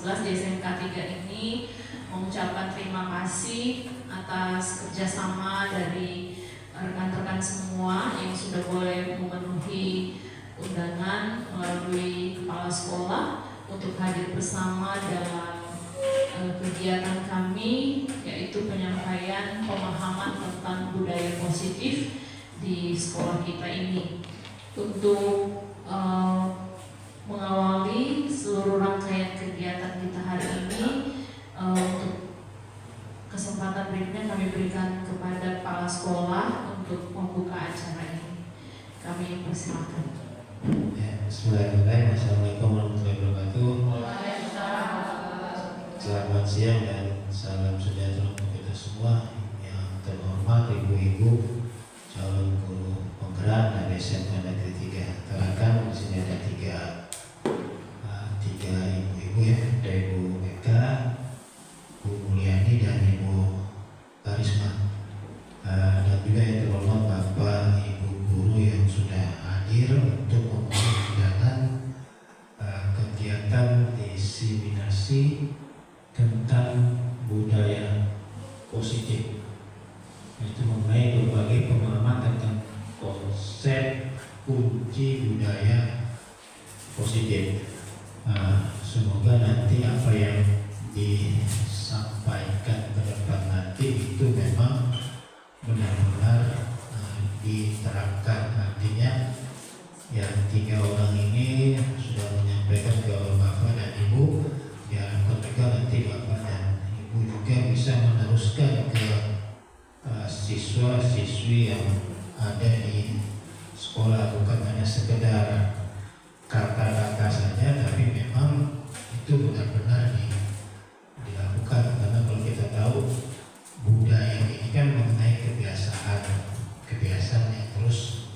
11 di SMK 3 ini mengucapkan terima kasih atas kerjasama dari rekan-rekan semua yang sudah boleh memenuhi undangan melalui kepala sekolah untuk hadir bersama dalam kegiatan kami, yaitu penyampaian pemahaman tentang budaya positif di sekolah kita ini. Untuk mengawali seluruh rangkaian kegiatan kita hari ini, untuk kesempatan berikutnya kami berikan kepada kepala sekolah untuk membuka acara ini. Kami persilakan. Bismillahirrahmanirrahim. Assalamualaikum warahmatullahi wabarakatuh. Selamat siang dan salam sejahtera untuk kita semua. Yang terhormat ibu-ibu calon guru penggerak dari SMK Negeri 3 Tarakan. Di sini ada tiga ibu-ibu ya, ada Ibu Eka, Bu Mulyani dan Ibu Karisma. Dan juga yang terhormat Bapak Ibu guru yang sudah hadir untuk memenuhi undangan kegiatan diseminasi tentang budaya positif, itu mengenai berbagai pemahaman tentang konsep kunci budaya positif. Semoga nanti apa yang disampaikan ke depan nanti itu memang benar-benar diterapkan. Artinya yang 3 orang ini sudah menyampaikan ke Bapak dan Ibu, diharapkan juga nanti Bapak dan Ibu juga bisa meneruskan ke siswa-siswi yang ada di sekolah, bukan hanya sekedar kata-kata saja, tapi memang itu benar-benar dilakukan. Karena kalau kita tahu budaya ini kan mengenai kebiasaan yang terus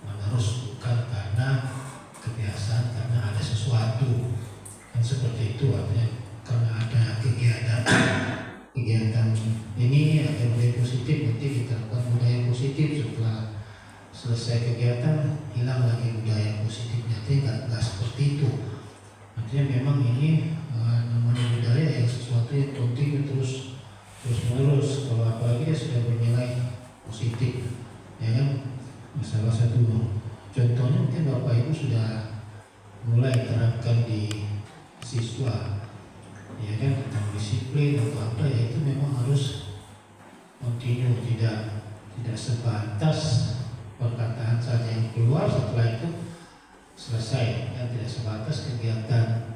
menerus, bukan karena kebiasaan karena ada sesuatu kan seperti itu. Artinya karena ada kegiatan ini ada budaya positif, nanti diterapkan budaya positif. Setelah selesai kegiatan hilang lagi budaya positifnya. Tidak seperti itu. Artinya memang ini namanya budaya yang sesuatu yang penting terus menerus. Kalau apalagi dia sudah bernilai positif, ya kan? Salah satu contohnya mungkin Bapak Ibu sudah mulai terapkan di siswa, ya kan, tentang disiplin atau apa, ya itu memang harus kontinu, tidak sebatas perkataan saja yang keluar setelah itu selesai, ya, tidak sebatas kegiatan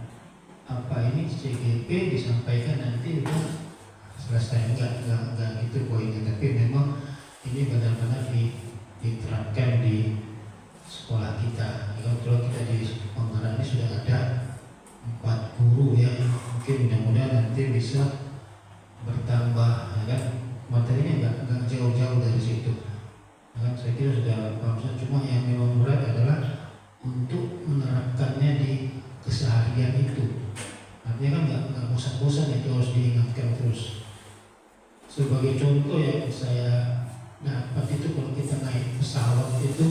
apa ini CGP disampaikan nanti udah selesai, enggak gitu poinnya. Tapi memang ini benar-benar diterapkan di sekolah kita. Kalau kita di Penggerak ini sudah ada 4 guru ya, mungkin mudah-mudahan nanti bisa bertambah, ya kan? Materinya enggak jauh-jauh dari situ. Ya kan? Saya kira sudah paham. Cuma yang memang berat adalah untuk menerapkannya di keseharian itu. Artinya kan nggak bosan-bosan, itu harus diingatkan terus. Sebagai contoh yang saya dapat itu, kalau kita naik pesawat itu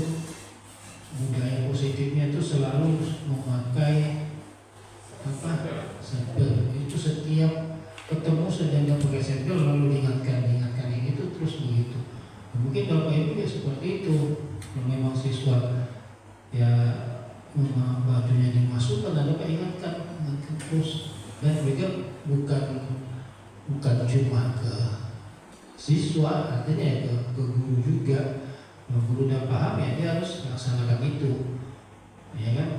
budaya positifnya itu selalu memakai seatbelt. Itu setiap ketemu sedang nggak pakai seatbelt lalu diingatkan ini itu terus begitu. Mungkin Bapak Ibu ya seperti itu. Kalau memang siswa ya bajunya dimasukkan, ada ingatkan terus. Dan juga bukan cuma ke siswa, artinya ya ke guru juga. Kalau guru udah paham ya dia harus melaksanakan itu, ya kan?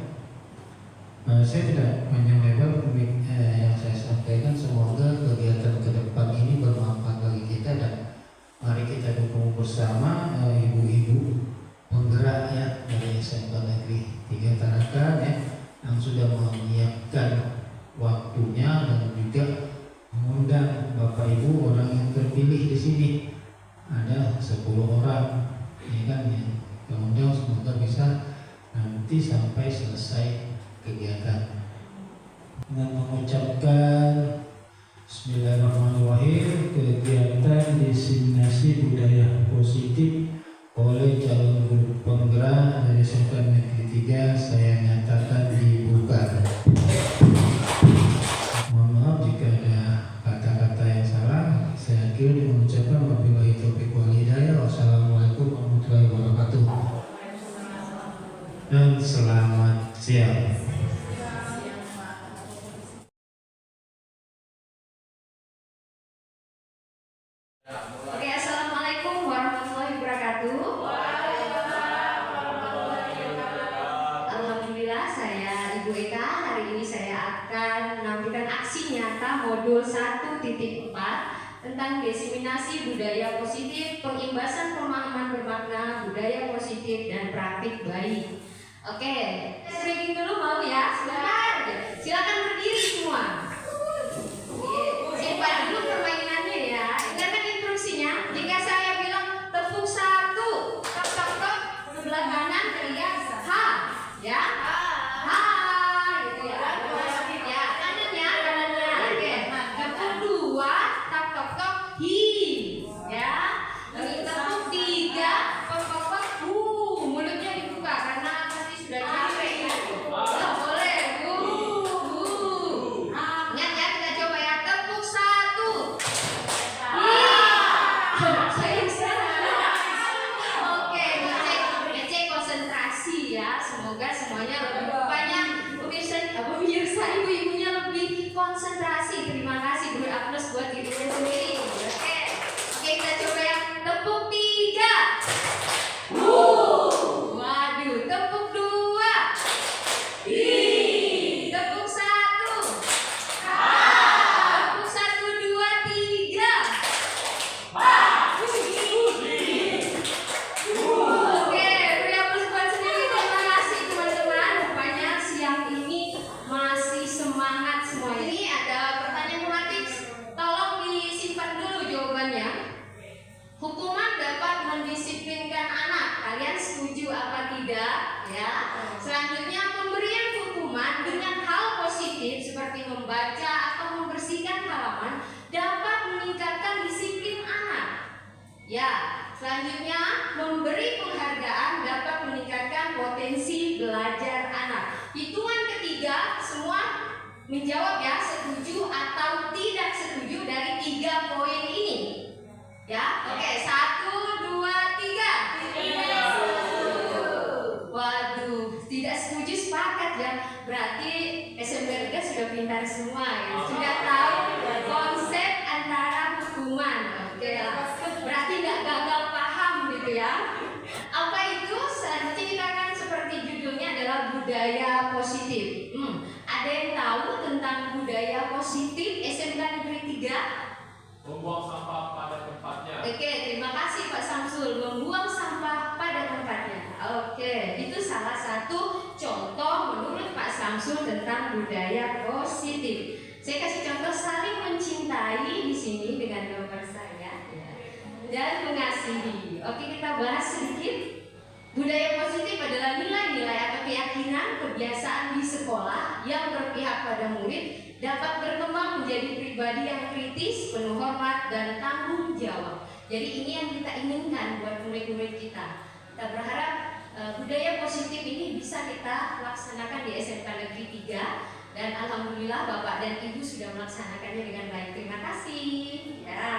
Saya tidak panjang lebar yang saya sampaikan. Semoga kegiatan ke depan ini bermanfaat bagi kita, dan mari kita dukung bersama ibu-ibu penggerak ya dari SMK Negeri 3 Tarakan ya, yang sudah menyiapkan waktunya dan juga mengundang Bapak Ibu orang yang terpilih di sini. Ada 10 orang, ya kan, yang kemudian semoga bisa nanti sampai selesai kegiatan. Dengan mengucapkan Bismillahirrahmanirrahim, kegiatan diseminasi budaya positif oleh calon guru penggerak dari SMK Negeri 3 saya nyatakan dibuka. Mohon kegiatan. Selamat siang. Oke, assalamualaikum warahmatullahi wabarakatuh. Alhamdulillah, saya Ibu Eka. Hari ini saya akan menampilkan aksi nyata modul 1.4 tentang diseminasi budaya positif, pengimbasan pemahaman bermakna, budaya positif, dan praktik baik. Oke, stretching dulu mau ya? Sebentar, silakan berdiri semua. Simpan dulu permainannya ya. Dengarkan instruksinya. Jika saya bilang tepuk 1, tok tok tok, sebelah kanan teriak ha, ya. Ha, gitu ya. Ya, kanannya. Oke. Tepuk 2, tok tok tok, hi, ya. Tepuk 3, tok tok tok, mulutnya dibuka karena pasti sudah capek ya. Boleh, ingat ya, kita coba ya. Tepuk 1. Sayang sekali. Oke, ngecek konsentrasi ya. Semoga semuanya lebih banyak pemirsa ibu-ibunya lebih konsentrasi. Terima kasih, beri aplaus buat dirinya sendiri. Oke, kita coba ya. Tepuk 3. Waduh, tepuk 2. Tepuk 1. Tepuk 1, 2, 3. Oke, beri aplaus buat sendiri. Terima kasih teman-teman. Rupanya siang ini masih semangat semua. Ini ada pertanyaan tematik. Tolong disimpan dulu jawabannya. Hukuman dapat mendisiplinkan anak. Kalian setuju apa tidak? Ya. Selanjutnya, pemberian hukuman dengan hal positif seperti membaca atau membersihkan halaman dapat meningkatkan disiplin anak. Ya. Selanjutnya, memberi penghargaan dapat meningkatkan potensi belajar anak. Hitungan ketiga, semua menjawab ya, setuju atau tidak setuju dari 3 poin ini. Ya, oke, 1, 2, 3. Waduh, tidak setuju sepakat ya. Berarti SMK 3 sudah pintar semua ya. Sudah tahu konsep antara hukuman. Oke lah. Berarti nggak gagal paham gitu ya. Apa itu? Selanjutnya kita akan seperti judulnya adalah budaya positif. Ada yang tahu tentang budaya positif SMK Negeri 3? Membuang sampah pada tempatnya. Oke, terima kasih Pak Samsul. Membuang sampah pada tempatnya. Oke, itu salah satu contoh menurut Pak Samsul tentang budaya positif. Saya kasih contoh saling mencintai di sini dengan gambar saya ya. Dan mengasihi. Oke, kita bahas sedikit. Budaya positif adalah nilai-nilai atau keyakinan, kebiasaan di sekolah yang berpihak pada murid dapat berkembang menjadi pribadi yang kritis, penuh hormat, dan tanggung jawab. Jadi ini yang kita inginkan buat murid-murid kita. Kita berharap budaya positif ini bisa kita laksanakan di SMK Negeri 3 dan alhamdulillah Bapak dan Ibu sudah melaksanakannya dengan baik. Terima kasih. Ya.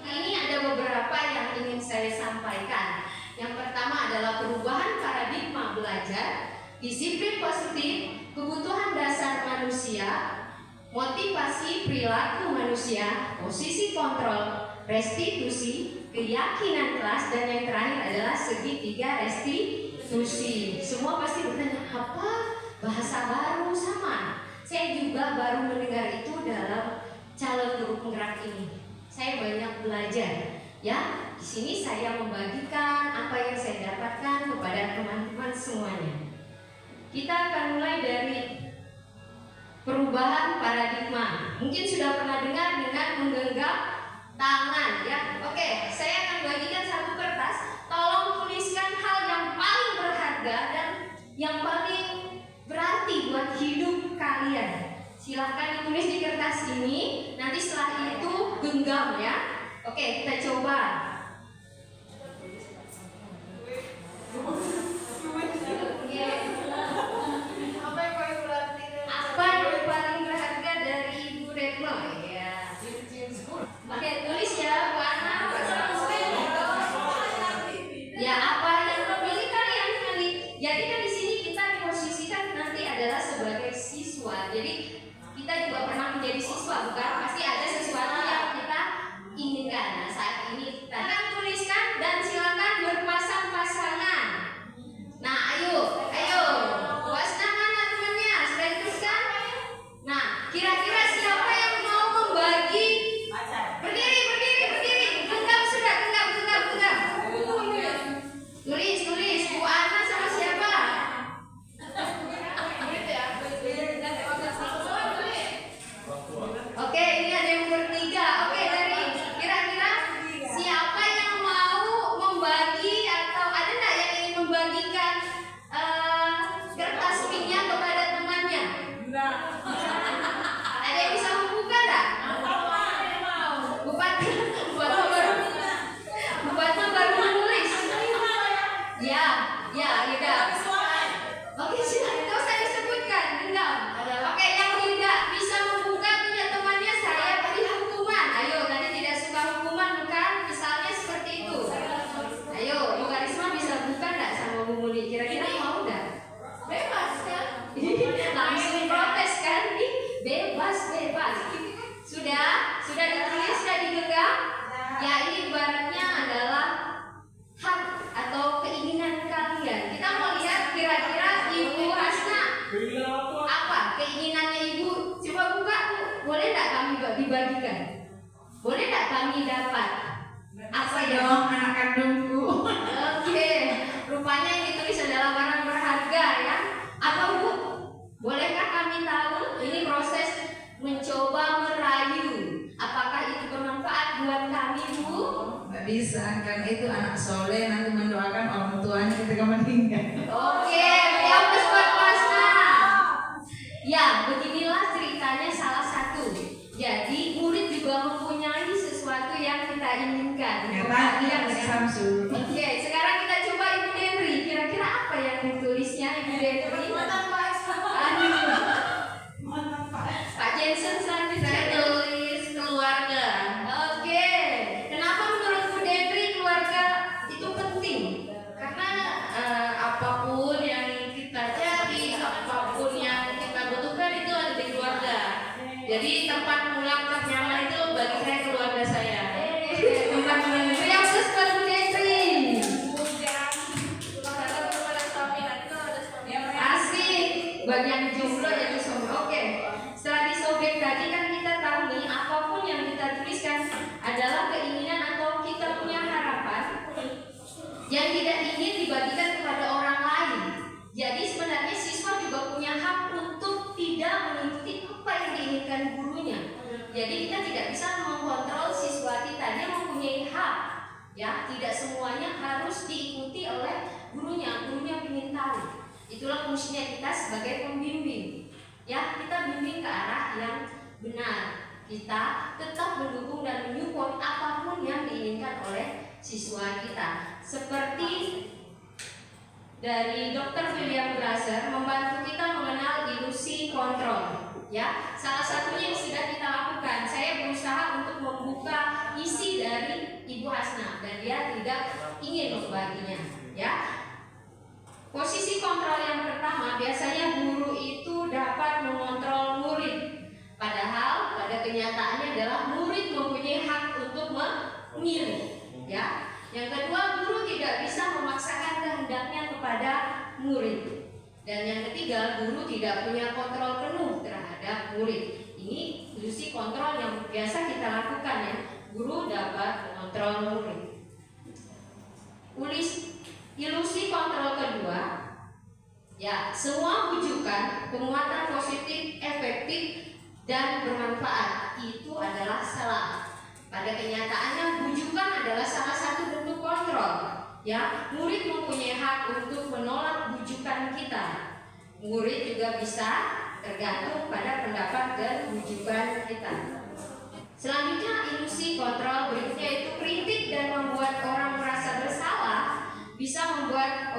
Ini ada beberapa yang ingin saya sampaikan. Yang pertama adalah perubahan paradigma belajar, disiplin positif, kebutuhan dasar manusia, motivasi perilaku manusia, posisi kontrol, restitusi, keyakinan kelas, dan yang terakhir adalah segitiga restitusi. Semua pasti bertanya, apa bahasa baru? Sama. Saya juga baru mendengar itu dalam calon guru penggerak ini. Saya banyak belajar. Ya, di sini saya membagikan apa yang saya dapatkan kepada teman-teman semuanya. Kita akan mulai dari perubahan paradigma. Mungkin sudah pernah dengar dengan menggenggam tangan ya. Oke, saya akan bagikan satu kertas. Tolong tuliskan hal yang paling berharga dan yang paling berarti buat hidup kalian. Silahkan ditulis di kertas ini. Nanti setelah itu genggam ya. Oke, kita coba. Apa yang paling berharga dari Ibu Retno? Ya. Oke, tulis ya, warna. Ya, apa yang memilih kalian nanti. Jadi kan di sebagai siswa. Jadi kita juga pernah menjadi siswa, bukan? Pasti ada sesuatu yang kita inginkan. Nah, saat ini kita akan tuliskan dan silakan berpasang-pasangan. Nah, ayo. Wasna mana temannya? Sudah dituliskan? Nah, kira-kira siapa yang mau membagi? Berdiri. Genggam. Tulis. Bu Ana sama siapa? Oke, ini ada yang bertiga. Oke, dari kira-kira siapa yang mau membagi atau ada nggak yang ingin membagikan kertas pinknya kepada temannya? Ada yang bisa membuka nggak? Bupati baru menulis. Ya. Oke, silakan. Nggak usah disebutkan. Genggam. Oke, yang tidak bisa membuka punya temannya saya beri hukuman. Ayo, tadi tidak suka hukuman bukan? Misalnya seperti itu. Ayo, Bu Karisma bisa buka nggak sama Bu Muni? Kira-kira mau nggak? Bebas kan? Langsung protes kan? Bebas. Sudah ditulis, sudah digenggam. Ya, ini ibaratnya adalah hak atau keinginan kalian. Kita mau lihat kira-kira Ibu Hasna apa keinginannya Ibu. Coba buka, Bu. Boleh nggak kami dibagikan? Boleh nggak kami dapat? Apa dong anak kandungku? Oke, rupanya yang ditulis adalah barang berharga ya. Apa Bu? Bolehkah kami tahu? Ini proses mencoba merayu. Apakah itu bermanfaat buat kami, Bu? Nggak bisa, karena itu anak soleh nanti mendoakan orang tuanya ketika meninggal. Oke, aplaus buat Wasna. Ya, beginilah ceritanya salah satu. Jadi murid juga mempunyai sesuatu yang kita inginkan. Yang Samsul. Oke, sekarang kita coba Ibu Denri. Kira-kira apa yang ditulisnya Ibu Denri? Pak Jensen selanjutnya tulis keluarga. Oke, kenapa menurut Bu Denri keluarga itu penting? Karena apapun yang kita cari, apapun yang kita butuhkan itu ada di keluarga. Jadi tempat pulang ternyaman itu bagi saya keluarga saya. Tempat menunggu yang plus buat Bu Denri. Asik. Bagian jomblo jadi sombong. Oke. Setelah disobek tadi kan kita tahu nih apapun yang kita tuliskan adalah keinginan atau kita punya harapan yang tidak ingin dibagikan kepada orang lain. Jadi sebenarnya siswa juga punya hak untuk tidak mengikuti apa yang diinginkan gurunya. Jadi kita tidak bisa mengontrol siswa kita, dia mempunyai hak. Ya, tidak semuanya harus diikuti oleh gurunya. Gurunya ingin tahu. Itulah fungsinya kita sebagai pembimbing. Ya, kita bimbing ke arah yang benar. Kita tetap mendukung dan menyupport apapun yang diinginkan oleh siswa kita. Seperti dari Dr. William Glasser membantu kita mengenal ilusi kontrol. Ya, salah satunya yang sudah kita lakukan. Saya berusaha untuk membuka isi dari Ibu Hasna dan dia tidak ingin membaginya. Ya. Posisi kontrol yang pertama, biasanya guru itu dapat mengontrol murid. Padahal pada kenyataannya adalah murid mempunyai hak untuk memilih. Ya. Yang kedua, guru tidak bisa memaksakan kehendaknya kepada murid. Dan yang ketiga, guru tidak punya kontrol penuh terhadap murid. Ini ilusi kontrol yang biasa kita lakukan ya. Guru dapat mengontrol murid. Ilusi kontrol kedua, ya, semua bujukan, penguatan positif, efektif, dan bermanfaat itu adalah salah. Pada kenyataannya bujukan adalah salah satu bentuk kontrol. Ya, murid mempunyai hak untuk menolak bujukan kita. Murid juga bisa tergantung pada pendapat dan bujukan kita. Selanjutnya ilusi kontrol berikutnya itu kritik dan membuat orang merasa bersalah bisa menguatkan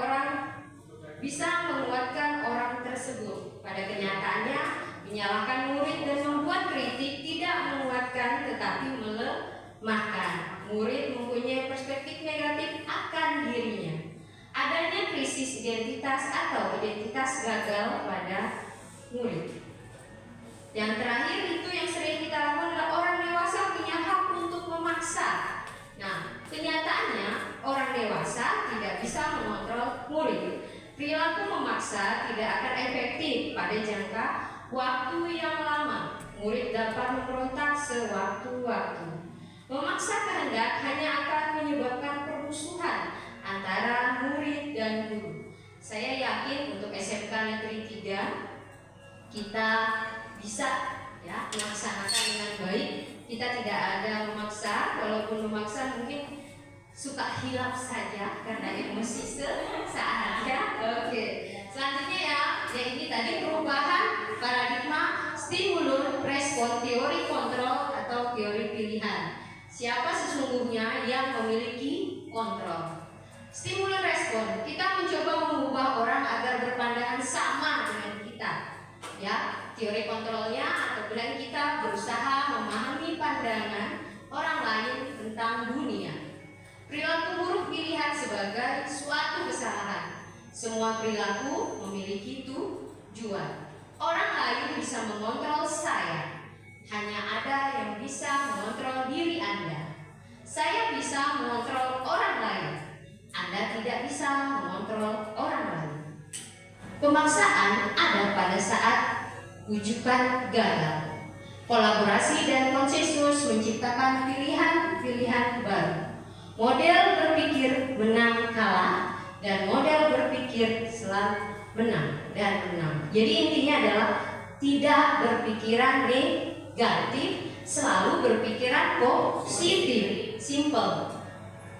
orang tersebut. Pada kenyataannya menyalahkan murid dan membuat kritik tidak menguatkan tetapi melemahkan. Murid mempunyai perspektif negatif akan dirinya. Adanya krisis identitas atau identitas gagal pada murid. Yang terakhir itu yang sering kita lakukan adalah orang dewasa punya hak untuk memaksa. Nah, kenyataannya orang dewasa tidak bisa mengontrol murid. Perilaku memaksa tidak akan efektif pada jangka waktu yang lama. Murid dapat memberontak sewaktu-waktu. Memaksa kehendak hanya akan menyebabkan permusuhan antara murid dan guru. Saya yakin untuk SMK Negeri 3 kita bisa ya melaksanakan dengan baik. Kita tidak ada memaksa, walaupun memaksa mungkin suka hilaf saja karena emosi sesaat ya. Oke. Selanjutnya ya, ini tadi perubahan paradigma stimulus respon teori kontrol atau teori pilihan. Siapa sesungguhnya yang memiliki kontrol? Stimulus respon, kita mencoba mengubah orang agar berpandangan sama dengan kita. Ya, teori kontrolnya atau bilang kita berusaha memahami pandangan orang lain tentang dunia. Perilaku buruk dilihat sebagai suatu kesalahan. Semua perilaku memiliki tujuan. Orang lain bisa mengontrol saya. Hanya ada yang bisa mengontrol diri Anda. Saya bisa mengontrol orang lain. Anda tidak bisa mengontrol orang lain. Pemaksaan ada pada saat wujudan gagal. Kolaborasi dan konsensus menciptakan pilihan-pilihan baru. Model berpikir menang kalah dan model berpikir selalu menang dan menang. Jadi intinya adalah tidak berpikiran negatif, selalu berpikiran positif. Simple.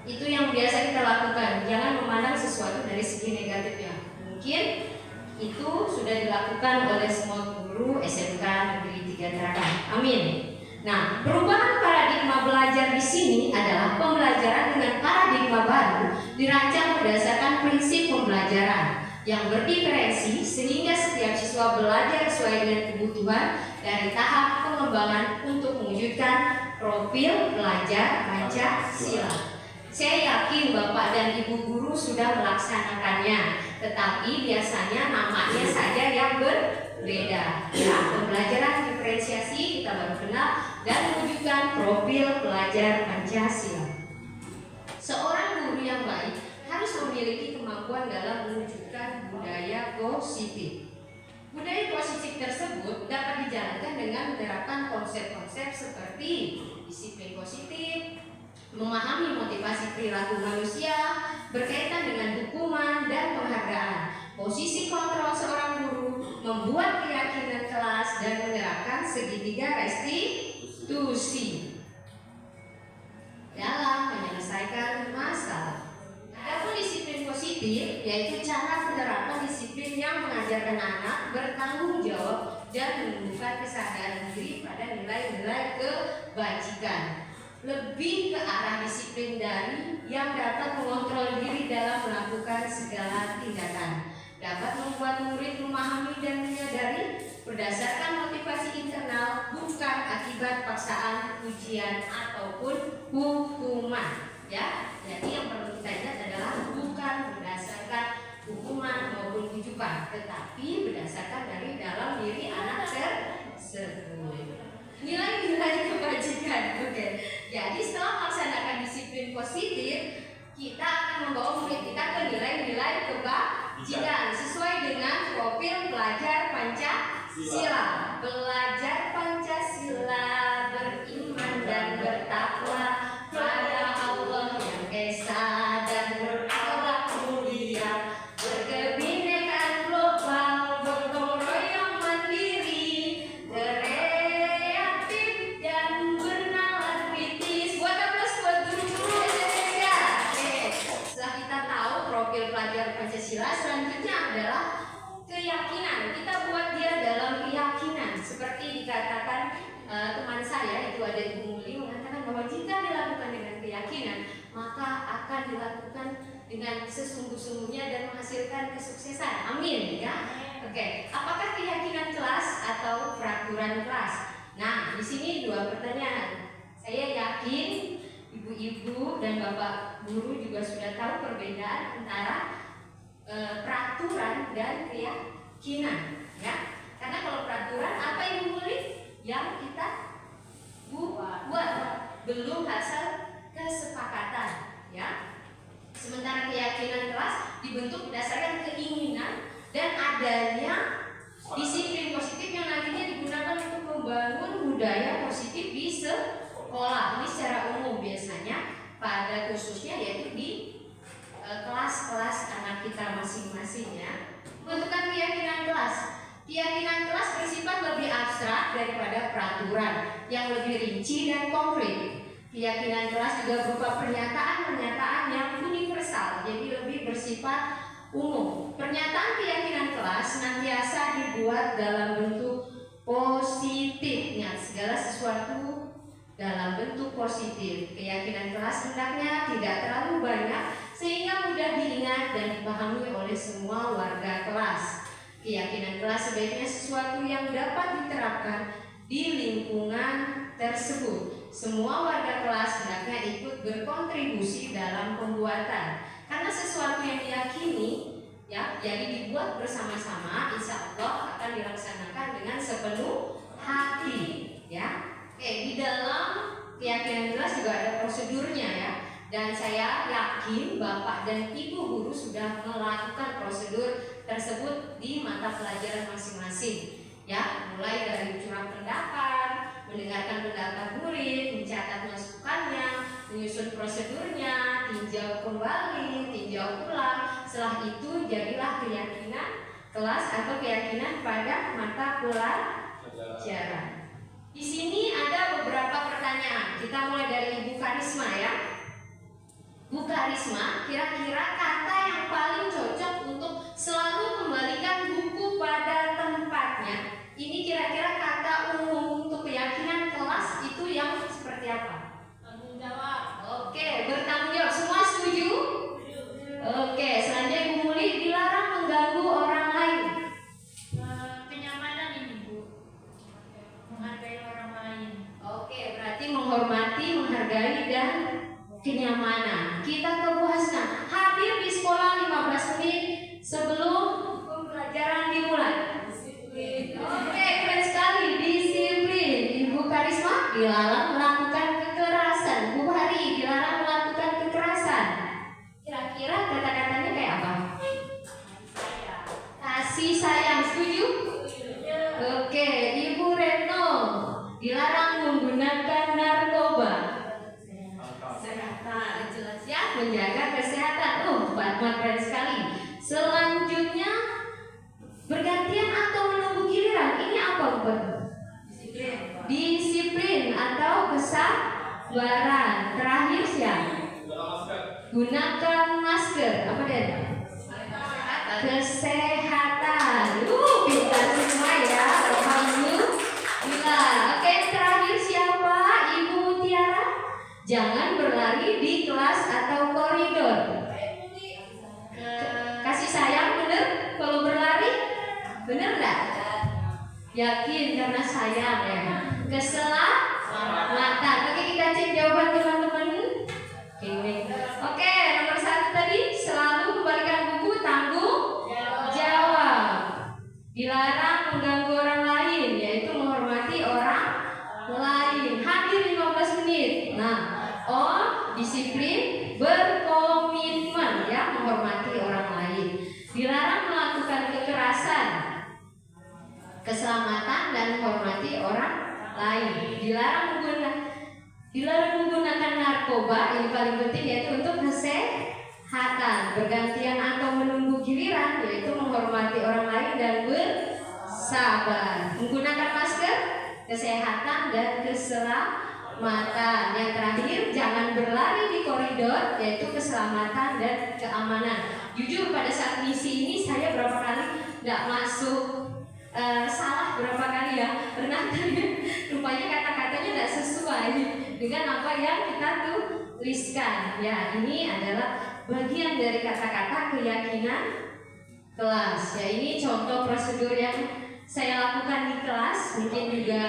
Itu yang biasa kita lakukan. Jangan memandang sesuatu dari segi negatifnya. Mungkin itu sudah dilakukan oleh semua guru SMK Negeri 3 Tarakan. Amin. Nah, perubahan paradigma belajar di sini adalah pembelajaran dengan paradigma baru dirancang berdasarkan prinsip pembelajaran yang berdiferensi sehingga setiap siswa belajar sesuai dengan kebutuhan dari tahap pengembangan untuk mewujudkan profil pelajar Pancasila. Saya yakin Bapak dan Ibu guru sudah melaksanakannya, tetapi biasanya namanya saja yang berbeda. Ya, pembelajaran diferensiasi kita baru kenal dan mewujudkan profil pelajar Pancasila. Seorang guru yang baik harus memiliki kemampuan dalam mewujudkan budaya positif. Budaya positif tersebut dapat dijalankan dengan menerapkan konsep-konsep seperti disiplin positif, memahami motivasi perilaku manusia berkaitan dengan hukuman dan penghargaan, posisi kontrol seorang guru, membuat keyakinan kelas dan menerapkan segitiga restitusi dalam menyelesaikan masalah. Adapun disiplin positif yaitu cara penerapan disiplin yang mengajarkan anak bertanggung jawab dan menumbuhkan kesadaran diri pada nilai-nilai kebajikan. Lebih ke arah disiplin dari yang dapat mengontrol diri dalam melakukan segala tindakan. Dapat membuat murid memahami dan menyadari berdasarkan motivasi internal, bukan akibat paksaan, ujian ataupun hukuman. Ya, jadi yang perlu kita ingat adalah bukan berdasarkan hukuman maupun ujukan, tetapi berdasarkan dari dalam diri anak tersebut. Nilai-nilai kebajikan. Oke. Jadi setelah melaksanakan disiplin positif, kita akan membawa murid kita ke nilai-nilai kebajikan sesuai dengan profil pelajar Pancasila. Belajar Pancasila, beriman dan bertakwa pada Allah yang esa dan berakhlak mulia, berkebinekaan global, bergotong royong mandiri, kreatif dan bernalar kritis. Buat aplaus buat guru-guru Indonesia. Oke, setelah kita tahu profil pelajar Pancasila, selanjutnya adalah keyakinan. Kita buat dia dalam keyakinan. Seperti dikatakan teman saya, itu ada Ibu Muli, mengatakan bahwa jika dilakukan dengan keyakinan, maka akan dilakukan dengan sesungguh-sungguhnya dan menghasilkan kesuksesan. Amin ya. Oke, apakah keyakinan kelas atau peraturan kelas? Nah, di sini dua pertanyaan. Saya yakin ibu-ibu dan bapak guru juga sudah tahu perbedaan antara peraturan dan keyakinan, ya. Karena kalau peraturan apa Ibu Muli yang kita buat belum hasil kesepakatan, ya. Sementara keyakinan kelas dibentuk berdasarkan keinginan dan adanya disiplin positif yang nantinya digunakan untuk membangun budaya positif di sekolah. Ini secara umum biasanya, pada khususnya yaitu di kelas-kelas anak kita masing-masing, ya. Pembentukan keyakinan kelas. Keyakinan kelas bersifat lebih abstrak daripada peraturan yang lebih rinci dan konkret. Keyakinan kelas juga berupa pernyataan-pernyataan yang universal, jadi lebih bersifat umum. Pernyataan keyakinan kelas senantiasa dibuat dalam bentuk positif, segala sesuatu dalam bentuk positif. Keyakinan kelas hendaknya tidak terlalu banyak sehingga mudah diingat dan dipahami oleh semua warga kelas. Keyakinan kelas sebaiknya sesuatu yang dapat diterapkan di lingkungan tersebut. Semua warga kelas hendaknya ikut berkontribusi dalam pembuatan. Karena sesuatu yang diyakini, ya, jadi dibuat bersama-sama, insya Allah akan dilaksanakan dengan sepenuh hati, ya. Oke, di dalam keyakinan kelas juga ada prosedurnya, ya. Dan saya yakin Bapak dan Ibu guru sudah melakukan prosedur tersebut di mata pelajaran masing-masing, ya. Mulai dari curah pendapat, mendengarkan pendapat murid, mencatat masukannya, menyusun prosedurnya, tinjau kembali, tinjau ulang. Setelah itu jadilah keyakinan kelas atau keyakinan pada mata pelajaran. Di sini ada beberapa pertanyaan. Kita mulai dari Ibu Karisma, ya. Bu Karisma, kira-kira kata yang paling cocok untuk selalu kembalikan buku pada tempatnya. Ini kira-kira kata umum untuk keyakinan kelas itu yang seperti apa? Tanggung jawab. Oke, bertanggung jawab. Semua setuju? Oke, selanjutnya Ibu Muli, dilarang mengganggu orang lain. Kenyamanan ini, Bu. Menghargai orang lain. Oke, berarti menghormati, menghargai, dan kenyamanan. Kita ke Bu Hasna. Hadir di sekolah 15 menit sebelum pembelajaran dimulai. Oke, keren sekali. Disiplin. Ibu Karisma, dilarang melakukan kekerasan. Bu Hari, dilarang melakukan kekerasan. Kira-kira kata-katanya kayak apa? Kasih sayang. Setuju? Oke, Ibu Retno, dilarang menggunakan narkoba. Jelas, ya, menjaga kesehatan. Keren sekali. Selanjutnya bergantian atau menunggu giliran. Ini apa, Bu? Disiplin atau kesabaran. Terakhir siapa? Gunakan masker. Apa dia? Kesehatan. Pintar semua, ya. Alhamdulillah. Oke, terakhir siapa? Ibu Mutiara. Jangan berlari di kelas atau koridor. Kasih sayang, bener? Kalau berlari, bener nggak? Yakin karena sayang, ya. Keselamatan. Oke, kita cek jawaban teman-teman. Oke, nomor 1 tadi, selalu kembalikan buku, tanggung jawab. Dilarang mengganggu orang lain, yaitu menghormati orang lain. Hadir 15 menit. Disiplin, berkomitmen, ya, menghormati orang lain. Dilarang melakukan kekerasan, keselamatan, dan menghormati orang lain. Dilarang menggunakan narkoba. Ini paling penting, yaitu untuk kesehatan. Bergantian atau menunggu giliran, yaitu menghormati orang lain dan bersabar. Menggunakan masker, kesehatan, dan keselamatan. Yang terakhir, jangan berlari di koridor, yaitu keselamatan dan keamanan. Jujur, pada saat misi ini saya berapa kali nggak masuk, salah berapa kali, ya. Pernah rupanya kata-katanya nggak sesuai dengan apa yang kita tuliskan. Ya, ini adalah bagian dari kata-kata keyakinan kelas. Ya, ini contoh prosedur yang saya lakukan di kelas. Mungkin juga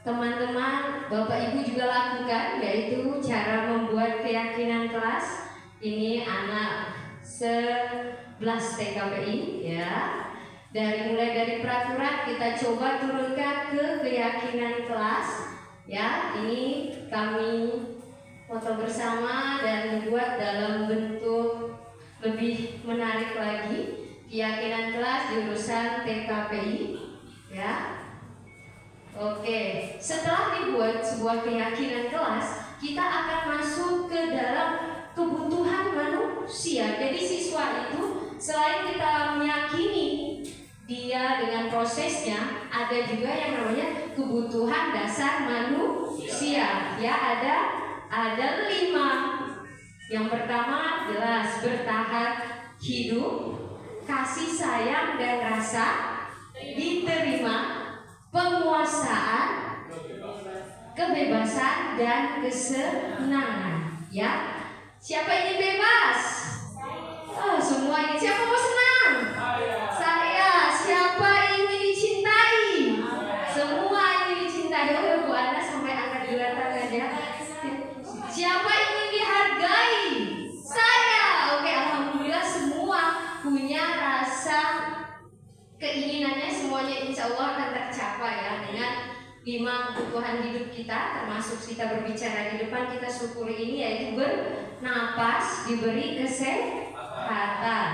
teman-teman, Bapak Ibu juga lakukan, yaitu cara membuat keyakinan kelas. Ini anak 11 TKPI, ya. Mulai dari peraturan sekarang kita coba turunkan ke keyakinan kelas. Ya, ini kami foto bersama dan dibuat dalam bentuk lebih menarik lagi. Keyakinan kelas jurusan TKPI, ya. Oke, setelah dibuat sebuah keyakinan kelas, kita akan masuk ke dalam kebutuhan manusia. Jadi siswa itu selain kita meyakini dia dengan prosesnya, ada juga yang namanya kebutuhan dasar manusia. Ya, ada 5. Yang pertama jelas bertahan hidup, kasih sayang dan rasa diterima, penguasaan, kebebasan dan kesenangan. Ya, siapa ingin bebas? Oh, semua ingin. Siapa mau senang? Saya. Siapa ingin dicintai? Semua ingin dicintai. Oh, Bu Ana sampai angkat 2 tangan ya. Siapa ingin dihargai? Saya. Oke, alhamdulillah semua punya rasa keinginannya, semuanya insya Allah akan tercapai ya dengan 5 kebutuhan hidup kita, termasuk kita berbicara di depan, kita syukuri ini, yaitu bernapas, diberi kesehatan.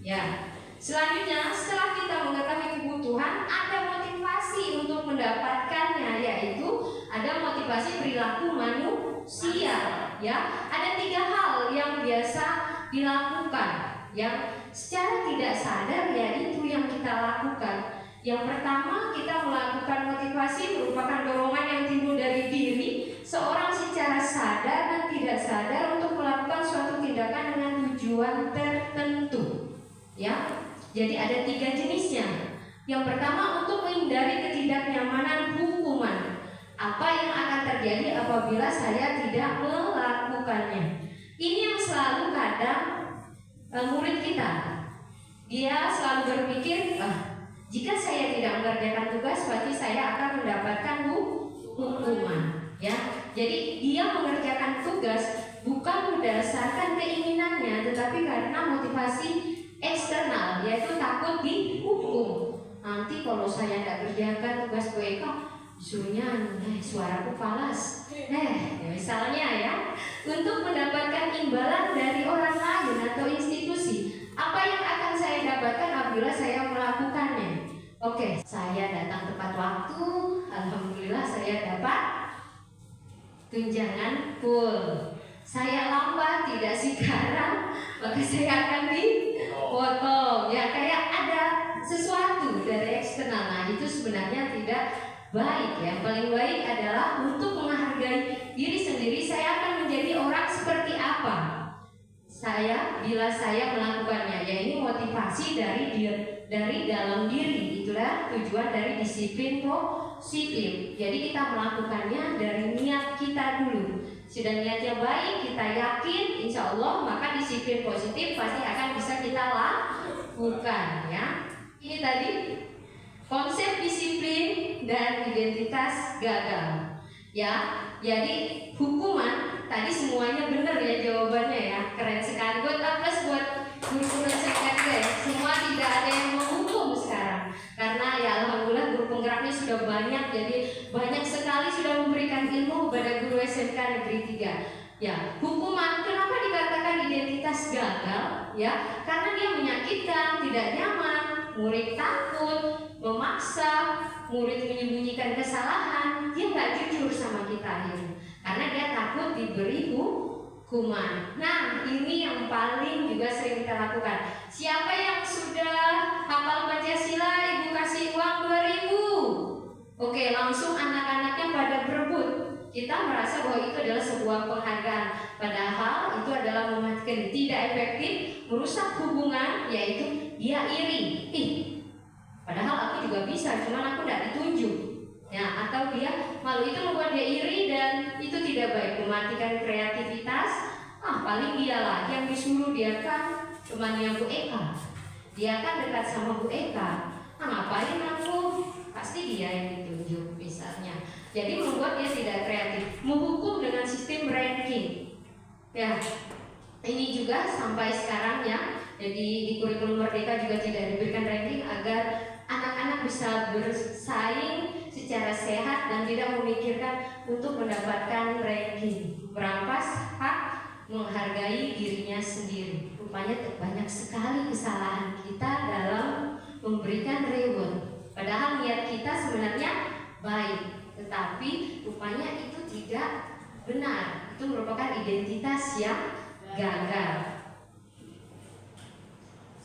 Ya. Selanjutnya, setelah kita mengetahui kebutuhan, ada motivasi untuk mendapatkannya, yaitu ada motivasi perilaku manusia. Ya, ada 3 hal yang biasa dilakukan, yang secara tidak sadar yaitu yang kita lakukan. Yang pertama, kita melakukan motivasi merupakan dorongan yang timbul dari diri seorang secara sadar dan tidak sadar untuk melakukan suatu tindakan dengan tujuan tertentu. Ya, jadi ada 3 jenisnya. Yang pertama, untuk menghindari ketidaknyamanan hukuman. Apa yang akan terjadi apabila saya tidak melakukannya? Ini yang selalu kadang murid kita. Dia selalu berpikir, jika saya tidak mengerjakan tugas, berarti saya akan mendapatkan hukuman. Ya, jadi dia mengerjakan tugas bukan berdasarkan keinginannya, tetapi karena motivasi eksternal, yaitu takut dihukum. Nanti kalau saya tidak kerjakan tugas Bu Eka, disuruhnya suaraku falas. Misalnya ya, untuk mendapatkan imbalan dari orang lain atau institusi, apa yang akan saya dapatkan apabila saya melakukannya? Oke, saya datang tepat waktu, alhamdulillah saya dapat tunjangan full. Saya lambat, tidak sigaran, maka saya akan dipotong. Ya, kayak ada sesuatu dari eksternal. Nah, itu sebenarnya tidak baik ya. Paling baik adalah untuk menghargai diri sendiri. Saya akan menjadi orang seperti apa bila saya melakukannya. Ya, ini motivasi dari dalam diri. Itulah tujuan dari disiplin positif. Jadi kita melakukannya dari niat kita dulu. Sudah niatnya baik, kita yakin insya Allah, maka disiplin positif pasti akan bisa kita lakukan ya. Ini tadi konsep disiplin dan identitas gagal. Ya, jadi hukuman tadi semuanya benar ya jawabannya ya, keren sekali. Buat plus buat guru-guru SMK ya, semua tidak ada yang menghukum sekarang. Karena ya alhamdulillah guru penggeraknya sudah banyak, jadi banyak sekali sudah memberikan ilmu kepada guru SMK Negeri 3. Ya, hukuman kenapa dikatakan identitas gagal? Ya, karena dia menyakitkan, tidak nyaman, murid takut, memaksa, murid menyembunyikan kesalahan, dia nggak jujur sama kita ini, karena dia takut diberi hukuman. Nah, ini yang paling juga sering kita lakukan. Siapa yang sudah hafal Pancasila, ibu kasih uang 2.000. Oke, langsung anak-anaknya pada berebut. Kita merasa bahwa itu adalah sebuah penghargaan, padahal itu adalah mematikan, tidak efektif, merusak hubungan, yaitu dia iri. Padahal aku juga bisa, cuman aku tidak ditunjuk. Ya, atau dia malu, itu membuat dia iri dan itu tidak baik, mematikan kreativitas. Paling dia lagi yang disuruh, dia kan temannya Bu Eka, dia kan dekat sama Bu Eka. Ngapain aku? Pasti dia yang ditunjuk misalnya. Jadi membuat dia tidak kreatif, menghukum dengan sistem ranking. Ya, ini juga sampai sekarang ya. Jadi di kurikulum Merdeka juga tidak diberikan ranking agar anak-anak bisa bersaing secara sehat dan tidak memikirkan untuk mendapatkan ranking, merampas hak, menghargai dirinya sendiri. Rupanya banyak sekali kesalahan kita dalam memberikan reward. Padahal niat kita sebenarnya baik, tetapi rupanya itu tidak benar. Itu merupakan identitas yang gagal.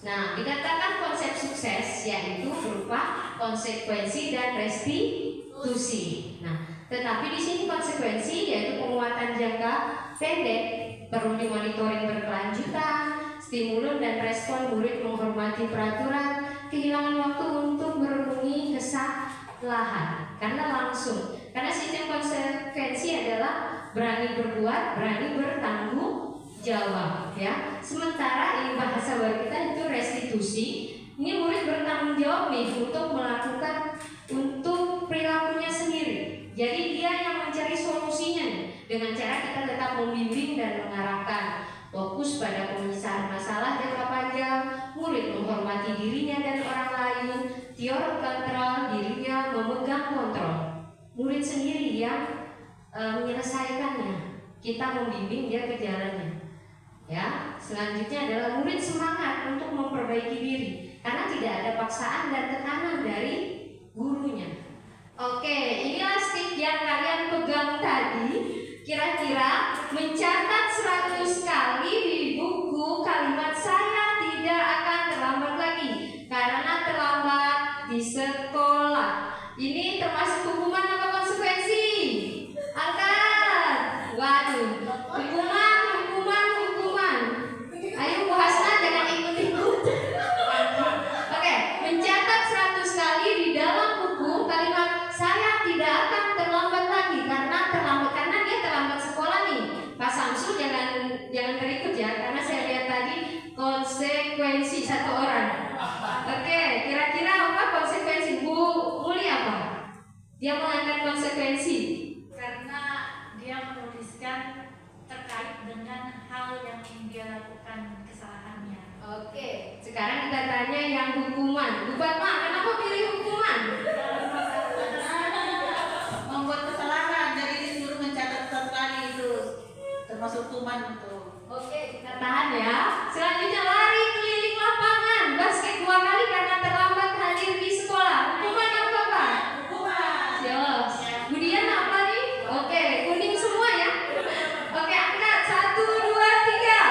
Nah, dikatakan konsep sukses yaitu berupa konsekuensi dan restitusi. Nah, tetapi di sini konsekuensi yaitu penguatan jangka pendek, perlu dimonitoring berkelanjutan, stimulus dan respon murid menghormati peraturan, kehilangan waktu untuk merenungi kesalahan karena langsung. Karena sistem konsekuensi adalah berani berbuat, berani bertanggung jawab, ya. Sementara ini bahasa baru kita itu restitusi. Ini murid bertanggung jawab nih untuk melakukan untuk perilakunya sendiri. Jadi dia yang mencari solusinya nih, dengan cara kita tetap membimbing dan mengarahkan. Fokus pada penyelesaian masalah jangka panjang, murid menghormati dirinya dan orang lain, teori kontrol, dirinya memegang kontrol. Murid sendiri yang menyelesaikannya, kita membimbing dia ke jalannya. Ya, selanjutnya adalah murid semangat untuk memperbaiki diri karena tidak ada paksaan dan tekanan dari gurunya. Oke, inilah stick yang kalian pegang tadi. Kira-kira mencatat 100 kali di buku kalimat saya tidak akan terlambat lagi karena terlambat di sekolah. Ini termasuk hukuman apa konsekuensi? Angkat. Waduh, hukuman. Ayo Bu Hasna jangan ikut-ikut. Oke, mencatat 100 kali di dalam buku kalimat saya tidak akan terlambat lagi karena dia terlambat sekolah nih. Pak Samsul jangan terikut ya karena saya lihat tadi konsekuensi satu orang. Oke, kira-kira apa konsekuensi Bu Muli apa? Dia mengangkat konsekuensi Karena dia menuliskan terkait dengan hal yang dia lakukan kesalahannya. Oke, sekarang kita tanya yang hukuman. Bu Fatma, kenapa pilih hukuman? Membuat kesalahan, jadi disuruh mencatat 100 kali itu termasuk hukuman itu. Oke, kita tahan ya. Selanjutnya lari keliling lapangan basket 2 kali karena terlambat hadir di sekolah. Hukuman apa Pak? Hukuman. Jelas. Kemudian apa nih? Oke, kuning semua ya. Oke, angkat 1, 2, 3.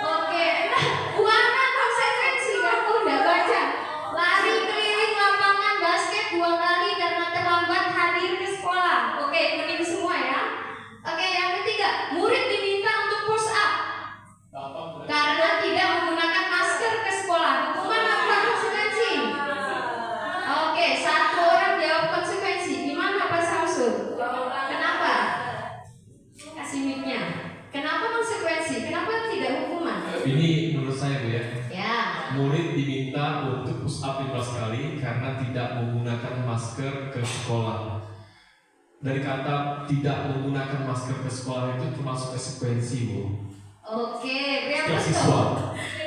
Oke, warna konsekuensi aku udah baca. Lari keliling lapangan basket 2 kali karena terlambat hadir ke sekolah. Oke, kuning semua ya. Oke, yang ketiga, murid diminta untuk push up karena tidak menggunakan masker ke sekolah. Hukuman apa konsekuensi? Oke, 1 orang jawab konsekuensi. Gimana Pak Samsul? Kenapa? Kasih mic-nya. Kenapa konsekuensi? Kenapa tidak hukuman? Ini menurut saya Bu ya. Ya. Murid diminta untuk push up 15 kali karena tidak menggunakan masker ke sekolah. Dari kata tidak menggunakan masker ke sekolah itu termasuk konsekuensi Bu. Oke, beri Setiap apa siswa.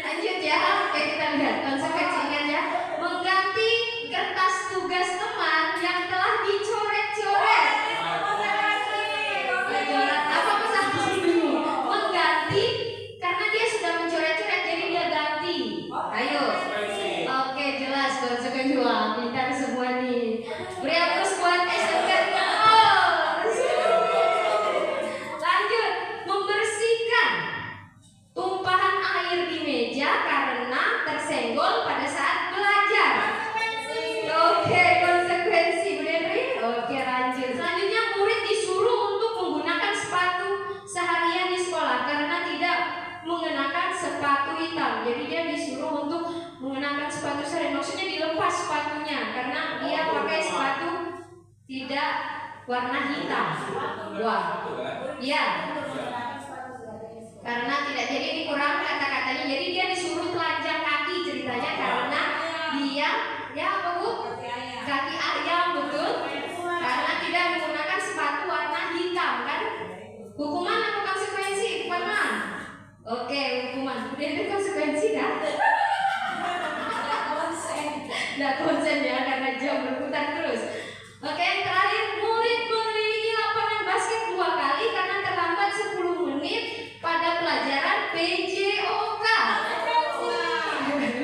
Lanjut ya. Oke, kita lihat konsekuensi ingat ya. Mengganti kertas tugas teman yang telah dicoret-coret. Coret apa pesan ini? Mengganti karena dia sudah mencoret-coret jadi dia ganti. Ayo. Oke, jelas konsekuensi. Wah, pintar semua nih. Beri aplaus buat SMK. Lanjut, membersihkan tumpahan air di meja karena tersenggol pada saat belajar. Oke, konsekuensi Bu Dendri. Oke, lanjut. Selanjutnya murid disuruh untuk menggunakan sepatu seharian di sekolah karena tidak mengenakan sepatu hitam. Jadi dia disuruh untuk mengenakan sepatu seharian. Maksudnya dilepas sepatunya karena dia pakai sepatu tidak warna hitam. Wah, iya. Karena tidak, jadi dikurang kata-katanya. Jadi dia disuruh telanjang kaki ceritanya karena dia ya apa Bu? Kaki ayam, betul? Karena tidak menggunakan sepatu warna hitam kan? Hukuman apa konsekuensi? Hukuman. Oke, hukuman. Udah itu konsekuensi dah. Nggak konsen ya karena jam berputar terus. Oke, yang terakhir, murid mengelilingi lapangan basket 2 kali karena terlambat 10 menit pada pelajaran PJOK.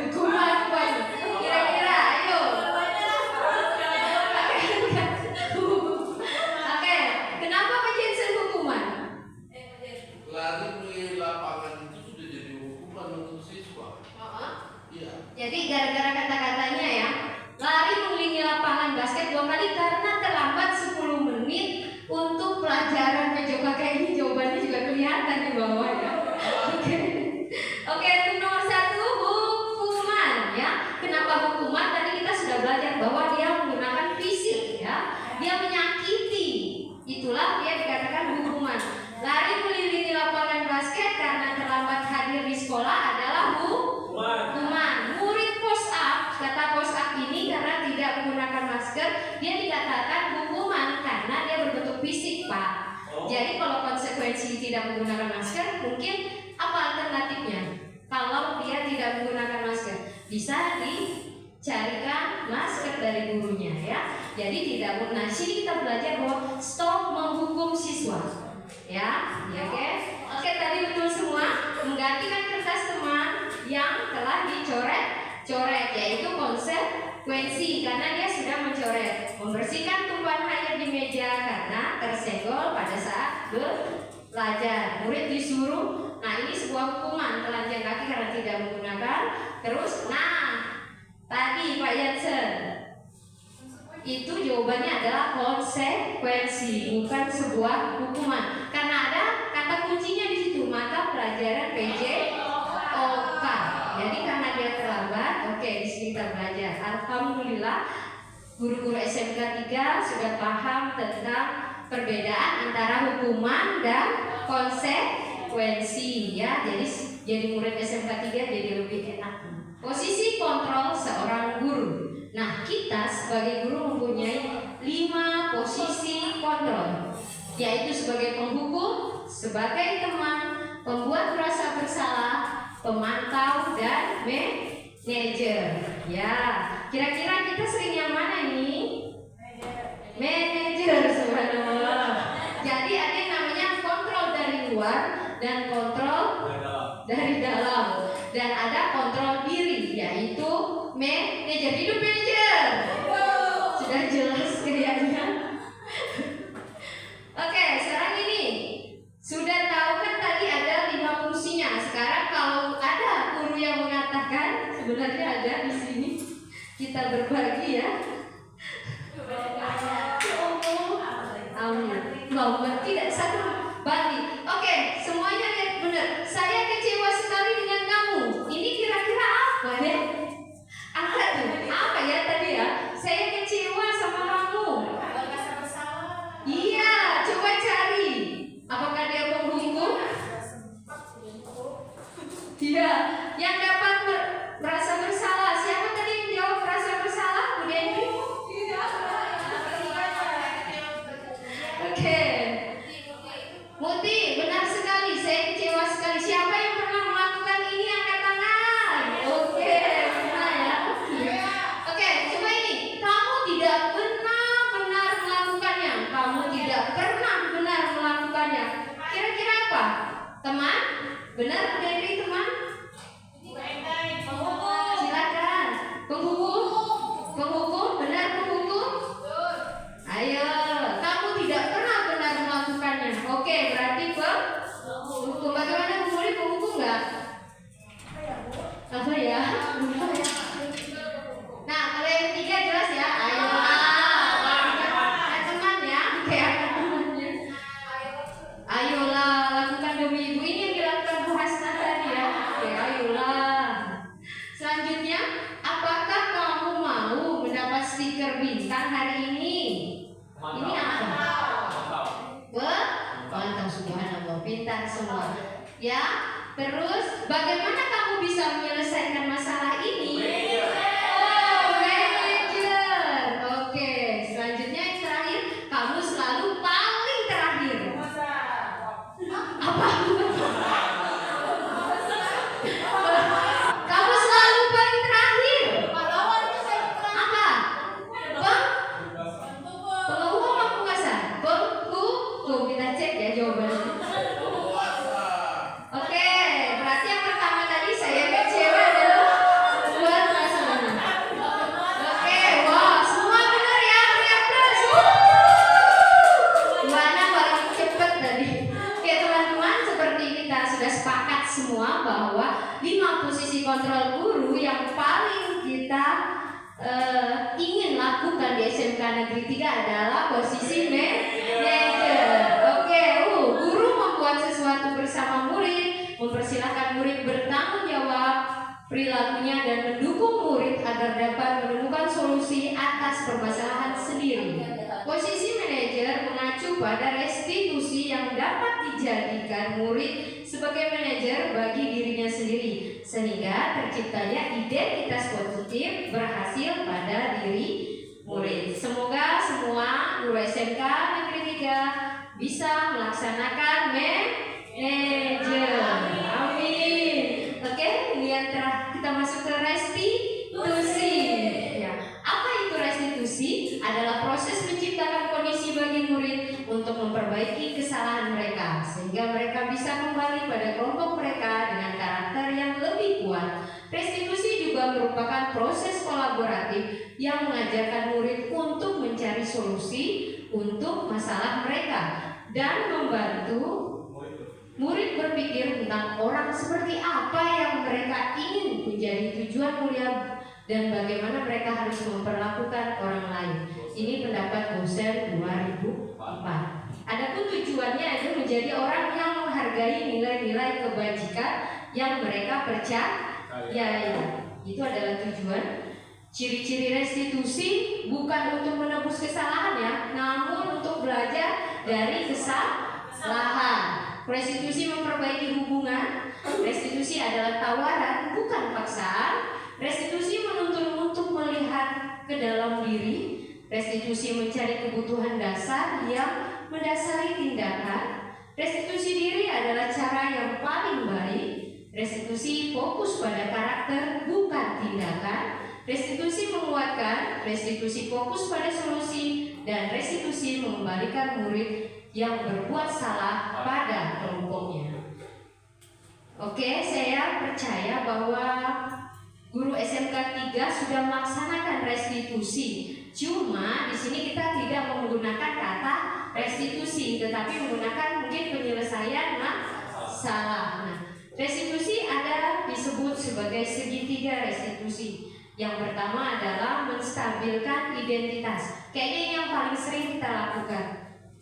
Hukuman apa ini? Kira-kira, ayo. Oke, kenapa Pak Jensen hukuman? Lari di lapangan itu sudah jadi hukuman untuk siswa. Iya. Jadi gara-gara kata-katanya ya, lari mengelilingi lapangan basket 2 kali karena terlambat 10 menit untuk pelajaran PJOK. Kayak ini jawabannya juga kelihatan di bawah ya. Oke. Oke, untuk nomor 1 hukuman ya. Kenapa hukuman? Tadi kita sudah belajar bahwa dia menggunakan fisik ya. Dia menyakiti. Itulah dia dikatakan hukuman. Lari mengelilingi lapangan basket karena terlambat hadir di sekolah adalah hukuman. Murid push up, kata push up ini karena tidak menggunakan masker, dia dikatakan hukuman karena dia berbentuk fisik, Pak. Jadi kalau konsekuensi tidak menggunakan masker, mungkin apa alternatifnya? Kalau dia tidak menggunakan masker, bisa dicarikan masker dari gurunya ya. Jadi tidak benar. Sini kita belajar bahwa stop menghukum siswa. Ya, oke. Oke, tadi betul semua. Menggantikan kertas teman yang telah dicoret, yaitu konsekuensi karena dia sudah mencoret. Membersihkan tumpahan air di meja karena tersenggol pada saat belajar. Murid disuruh, nah ini sebuah hukuman, telanjang kaki karena tidak menggunakan. Terus, tadi Pak Jansen, itu jawabannya adalah konsekuensi, bukan sebuah hukuman. Karena ada kata kuncinya di situ, mata pelajaran PJOK. Jadi karena dia terlambat, oke, di sini kita belajar. Alhamdulillah, guru-guru SMK 3 sudah paham tentang perbedaan antara hukuman dan konsekuensi ya. Jadi murid SMK 3 jadi lebih enak. Posisi kontrol seorang guru. Nah, kita sebagai guru mempunyai 5 posisi kontrol, yaitu sebagai penghukum, sebagai teman, pembuat merasa bersalah, pemantau, dan manajer. Ya, kira-kira kita sering yang mana ini? Manajer, subhanallah. Jadi ada yang namanya kontrol dari luar dan kontrol dari dalam, dan ada kontrol diri, yaitu manajer. Hidup manajer. Sudah jelas kayaknya. Oke, sekarang ini sudah tahu kan tadi ada 5 fungsinya. Sekarang kalau ada guru yang mengatakan sebenarnya ada di sini, kita berbagi ya. Amin. Tidak satu bagi. Oke, semuanya lihat benar. Saya kecewa sekali dengan kamu. Ini kira-kira apa ya? Angkat tuh. Apa ya tadi ya? Saya kecewa sama kamu. Iya, coba cari. Apakah dia penghukum? Iya, yang dapat merasa bersalah. Siapa tadi yang jawab merasa bersalah? Bu Dendi? Oke. Muti, benar sekali. Saya kecewa sekali. Siapa yang pernah melakukan ini? Angkat tangan. Oke, pernah ya. Oke, coba ini. Kamu tidak benar-benar melakukannya. Kamu tidak pernah benar melakukannya. Kira-kira apa? Teman? Benar dari teman? Silakan. Penghukum? Benar penghukum? Ayo, kamu tidak pernah benar melakukannya. Oke, berarti penghukum. Bagaimana boleh penghukum nggak? Apa ya? Nah, kalau yang ketiga jelas ya. Ayo. Teman ya, kayak temannya. Ayolah, lakukan demi ibu. Ini yang dilakukan Bu Hasna tadi ya. Oke, ayolah. Selanjutnya, apakah kamu mau mendapat stiker bintang hari ini? Ini apa? Mantap, subhanallah, pintar semua. Ya, terus bagaimana kamu bisa menyelesaikan masalah ini? Oh, manajer. Oke, selanjutnya yang terakhir, kamu selalu paling terakhir. Apa? Kamu selalu paling terakhir. Apa? SMK Negeri 3 adalah posisi manajer. Oke, guru membuat sesuatu bersama murid, mempersilahkan murid bertanggung jawab perilakunya dan mendukung murid agar dapat menemukan solusi atas permasalahan sendiri. Posisi manajer mengacu pada restitusi yang dapat dijadikan murid sebagai manajer bagi dirinya sendiri, sehingga terciptanya identitas positif berhasil pada diri murid. Semoga semua guru SMK Negeri 3 bisa melaksanakan manajer. Amin. Oke, ini yang terakhir kita masuk ke restitusi. Ya. Apa itu restitusi? Adalah proses menciptakan kondisi bagi murid untuk memperbaiki kesalahan mereka sehingga mereka bisa kembali pada kelompok mereka dengan karakter yang lebih kuat. Restitusi juga merupakan proses kolaboratif yang mengajarkan murid untuk mencari solusi untuk masalah mereka dan membantu murid berpikir tentang orang seperti apa yang mereka ingin menjadi tujuan mulia dan bagaimana mereka harus memperlakukan orang lain. Ini pendapat dosen 2004. Adapun tujuannya itu menjadi orang yang menghargai nilai-nilai kebajikan yang mereka percaya. Itu adalah tujuan. Ciri-ciri restitusi bukan untuk menebus kesalahan ya, namun untuk belajar dari kesalahan. Restitusi memperbaiki hubungan. Restitusi adalah tawaran, bukan paksaan. Restitusi menuntun untuk melihat ke dalam diri. Restitusi mencari kebutuhan dasar yang mendasari tindakan. Restitusi diri adalah cara yang paling baik. Restitusi fokus pada karakter, bukan tindakan. Restitusi menguatkan. Restitusi fokus pada solusi. Dan restitusi mengembalikan murid yang berbuat salah pada kelompoknya. Oke, saya percaya bahwa guru SMK 3 sudah melaksanakan restitusi. Cuma di sini kita tidak menggunakan kata restitusi, tetapi menggunakan mungkin penyelesaian masalah. Nah, restitusi ada disebut sebagai segitiga restitusi. Yang pertama adalah menstabilkan identitas. Kayaknya ini yang paling sering kita lakukan,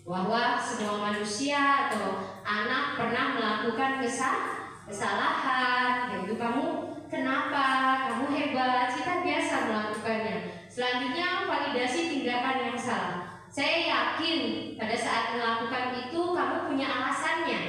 bahwa semua manusia atau anak pernah melakukan kesalahan. Yaitu kamu kenapa, kamu hebat, kita biasa melakukannya. Selanjutnya validasi tindakan yang salah. Saya yakin pada saat melakukan itu kamu punya alasannya.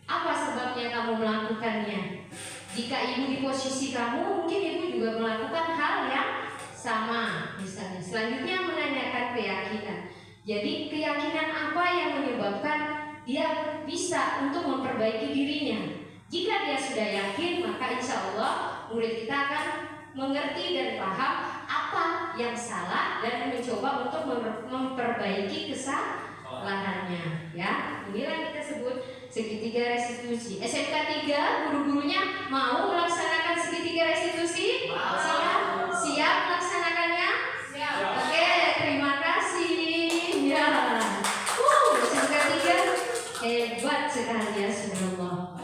Apa sebabnya kamu melakukannya? Jika ibu di posisi kamu, mungkin ibu juga melakukan hal yang sama misalnya. Selanjutnya menanyakan keyakinan. Jadi keyakinan apa yang menyebabkan dia bisa untuk memperbaiki dirinya. Jika dia sudah yakin, maka insya Allah murid kita akan mengerti dan paham apa yang salah dan mencoba untuk memperbaiki kesalahannya. Ya, inilah yang kita sebut segitiga restitusi. SMK 3 guru-gurunya mau melaksanakan segitiga restitusi? Siap melaksanakannya? Siap. Oke, terima kasih. Ya. SMK 3 hebat sekali ya, subhanallah.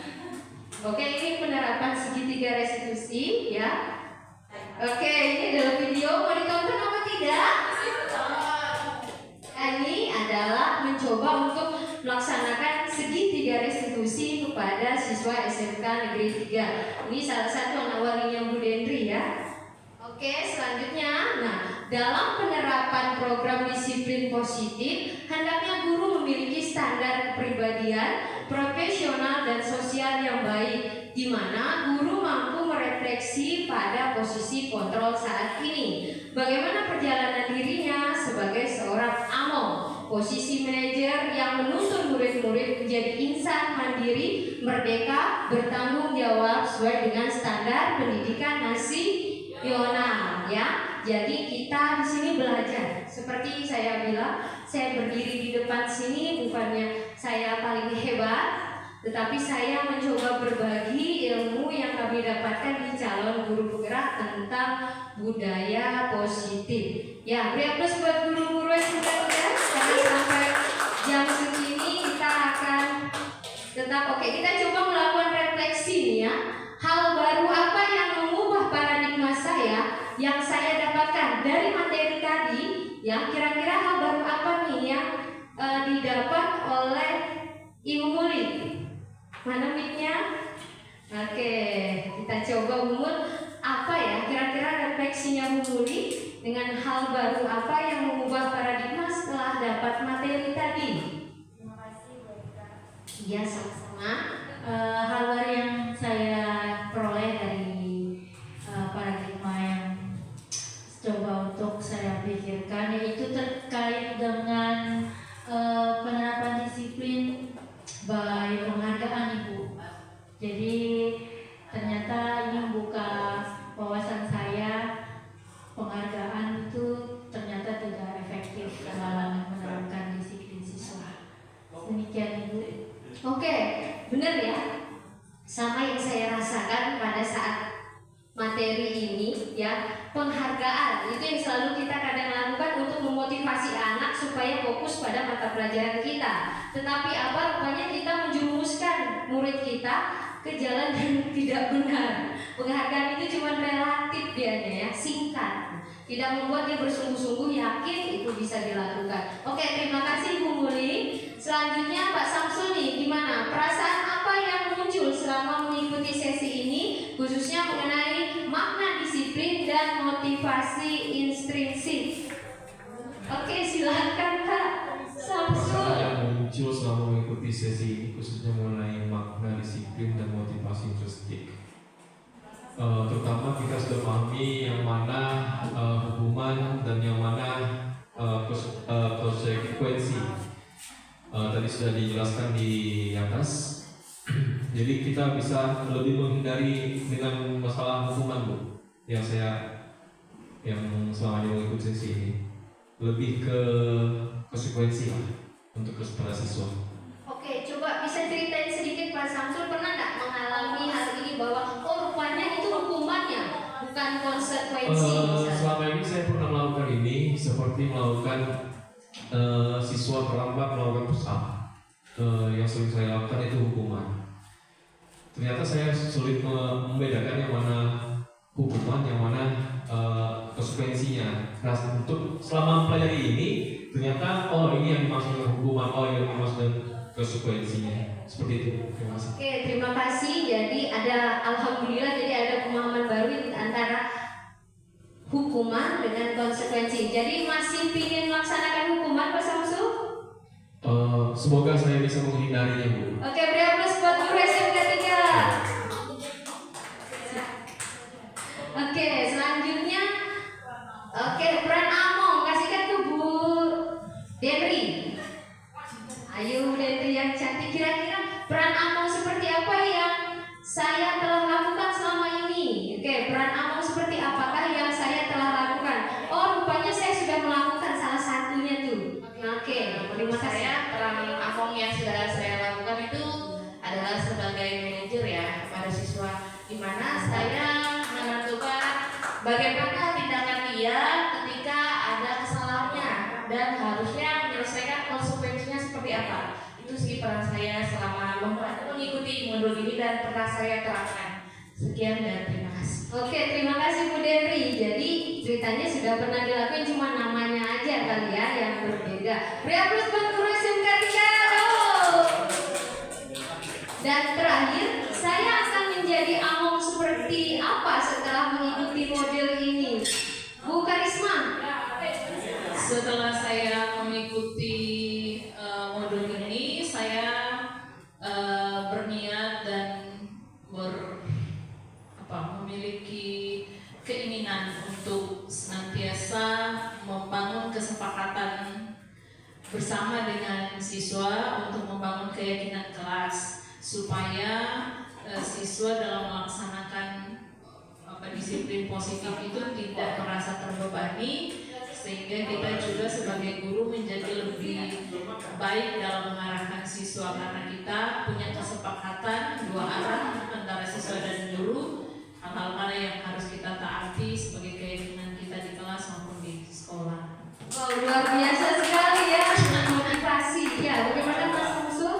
Oke, ini penerapan segitiga restitusi ya. Oke, ini adalah video, mau ditonton apa tidak? Ini adalah mencoba untuk melaksanakan segitiga restitusi kepada siswa SMK Negeri 3. Ini salah satu anak walinya Bu Dendri ya. Oke, selanjutnya, nah dalam penerapan program disiplin positif, hendaknya guru memiliki standar kepribadian, profesional dan sosial yang baik, di mana guru mampu merefleksi pada posisi kontrol saat ini. Bagaimana perjalanan dirinya sebagai seorang among, posisi manajer yang menuntun murid-murid menjadi insan mandiri, merdeka, bertanggung jawab sesuai dengan standar pendidikan nasional ya. Jadi kita di sini belajar. Seperti saya bilang, saya berdiri di depan sini bukannya saya paling hebat, tetapi saya mencoba berbagi ilmu yang kami dapatkan di calon guru penggerak tentang budaya positif. Ya, beri aplaus buat guru-guru yang sudah ya. Karena sampai jam segini kita akan tetap kita coba melakukan refleksi nih ya. Hal baru apa yang mengubah paradigma saya yang saya dapatkan dari materi tadi Ya, kira-kira hal baru apa nih yang didapat oleh Ibu Muli? Mana mic-nya? Oke, kita coba Bu Mul, apa ya kira-kira refleksinya Bu Muli dengan hal baru apa yang mengubah paradigma setelah dapat materi tadi? Terima kasih Bu Eka. Iya, sama-sama. Hal baru yang saya peroleh dari paradigma yang coba untuk saya pikirkan yaitu terkait dengan penerapan disiplin by penghargaan Ibu. Jadi ternyata ini membuka wawasan saya, penghargaan itu ternyata tidak efektif dalam menerapkan disiplin siswa. Demikian Ibu. Oke, benar ya. Sama yang saya rasakan pada saat materi ini ya, penghargaan itu yang selalu kita kadang lakukan untuk memotivasi anak supaya fokus pada mata pelajaran kita. Tetapi apa rupanya kita menjerumuskan murid kita ke jalan yang tidak benar. Penghargaan itu cuma relatif dianya ya, singkat. Tidak membuat dia bersungguh-sungguh yakin itu bisa dilakukan. Oke, terima kasih Bu Muli. Selanjutnya Pak Samsul nih, gimana? Perasaan apa yang muncul selama mengikuti sesi ini, khususnya mengenai makna disiplin dan motivasi intrinsik? Oke, silakan Pak Samsul. Perasaan yang muncul selama mengikuti sesi ini khususnya mengenai makna disiplin dan motivasi intrinsik. Terutama kita sudah pahami yang mana hukuman dan yang mana konsekuensi. Tadi sudah dijelaskan di atas. Jadi kita bisa lebih menghindari dengan masalah hukuman Bu. Yang selama ini mengikuti sesi ini lebih ke konsekuensi lah untuk kepada siswa. Oke, coba bisa ceritain sedikit Pak Samsul, pernah nggak mengalami hal ini bahwa rupanya itu hukumannya bukan konsekuensi? Selama ini saya pernah melakukan ini seperti melakukan siswa terlambat melakukan pusat. Yang sering saya lakukan itu hukuman. Ternyata saya sulit membedakan yang mana hukuman, yang mana konsekuensinya. Nah, untuk selama mempelajari ini, ternyata ini yang dimaksud dengan hukuman, yang dimaksud dengan konsekuensinya. Seperti itu. Terima kasih. Oke, terima kasih. Jadi alhamdulillah ada pemahaman baru antara hukuman dengan konsekuensi. Jadi masih ingin melaksanakan hukuman Pak Samsul? Semoga saya bisa menghindarinya Bu. Oke, beri aplaus buat guru SMK 3. Oke, selanjutnya peran Among, kasihkan ke Bu Denri. Ayo Denri yang cantik, kira-kira peran Among seperti apa yang saya telah lakukan selama ini? Oke, peran Among seperti apakah yang saya telah lakukan? Oh, rupanya saya sudah melakukan salah satunya tuh. Oke, terima kasih. Peran Among yang sudah saya lakukan itu adalah sebagai manajer ya kepada siswa, di mana saya menentukan bagaimana tindakan dia ketika ada kesalahannya dan harusnya menyelesaikan konsekuensinya seperti apa. Itu sih peran saya selama mengikuti modul ini dan pernah saya terapkan. Sekian dan terima kasih. Oke, terima kasih Bu Denri. Jadi ceritanya sudah pernah dilakukan, cuma namanya aja kali ya yang berbeda. Beri aplaus buat guru SMK 3. Dan terakhir, saya akan menjadi Among seperti apa setelah mengikuti model ini? Bu Karisma. Setelah saya mengikuti modul ini, saya berniat dan memiliki keinginan untuk senantiasa membangun kesepakatan bersama dengan siswa untuk membangun keyakinan kelas supaya siswa dalam melaksanakan disiplin positif itu tidak merasa terbebani, sehingga kita juga sebagai guru menjadi lebih baik dalam mengarahkan siswa karena kita punya kesepakatan dua arah antara siswa dan guru, hal-hal mana yang harus kita taati sebagai keyakinan kita di kelas maupun di sekolah. Oh, luar biasa sekali ya, motivasi ya. Bagaimana Mas Samsul?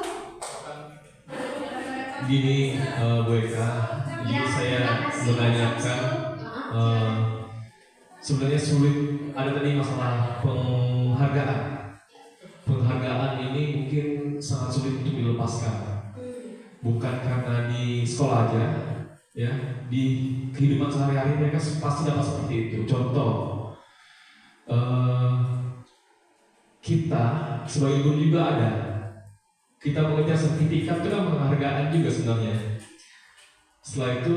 Gini Bu Eka, Ya, saya terima kasih, menanyakan Mas Samsul. sebenarnya sulit, ada tadi masalah Penghargaan ini mungkin sangat sulit untuk dilepaskan. Bukan karena di sekolah aja, ya, di kehidupan sehari-hari mereka pasti dapat seperti itu. Contoh, kita sebagai guru juga ada. Kita mengejar sertifikat itu kan penghargaan juga sebenarnya. Setelah itu,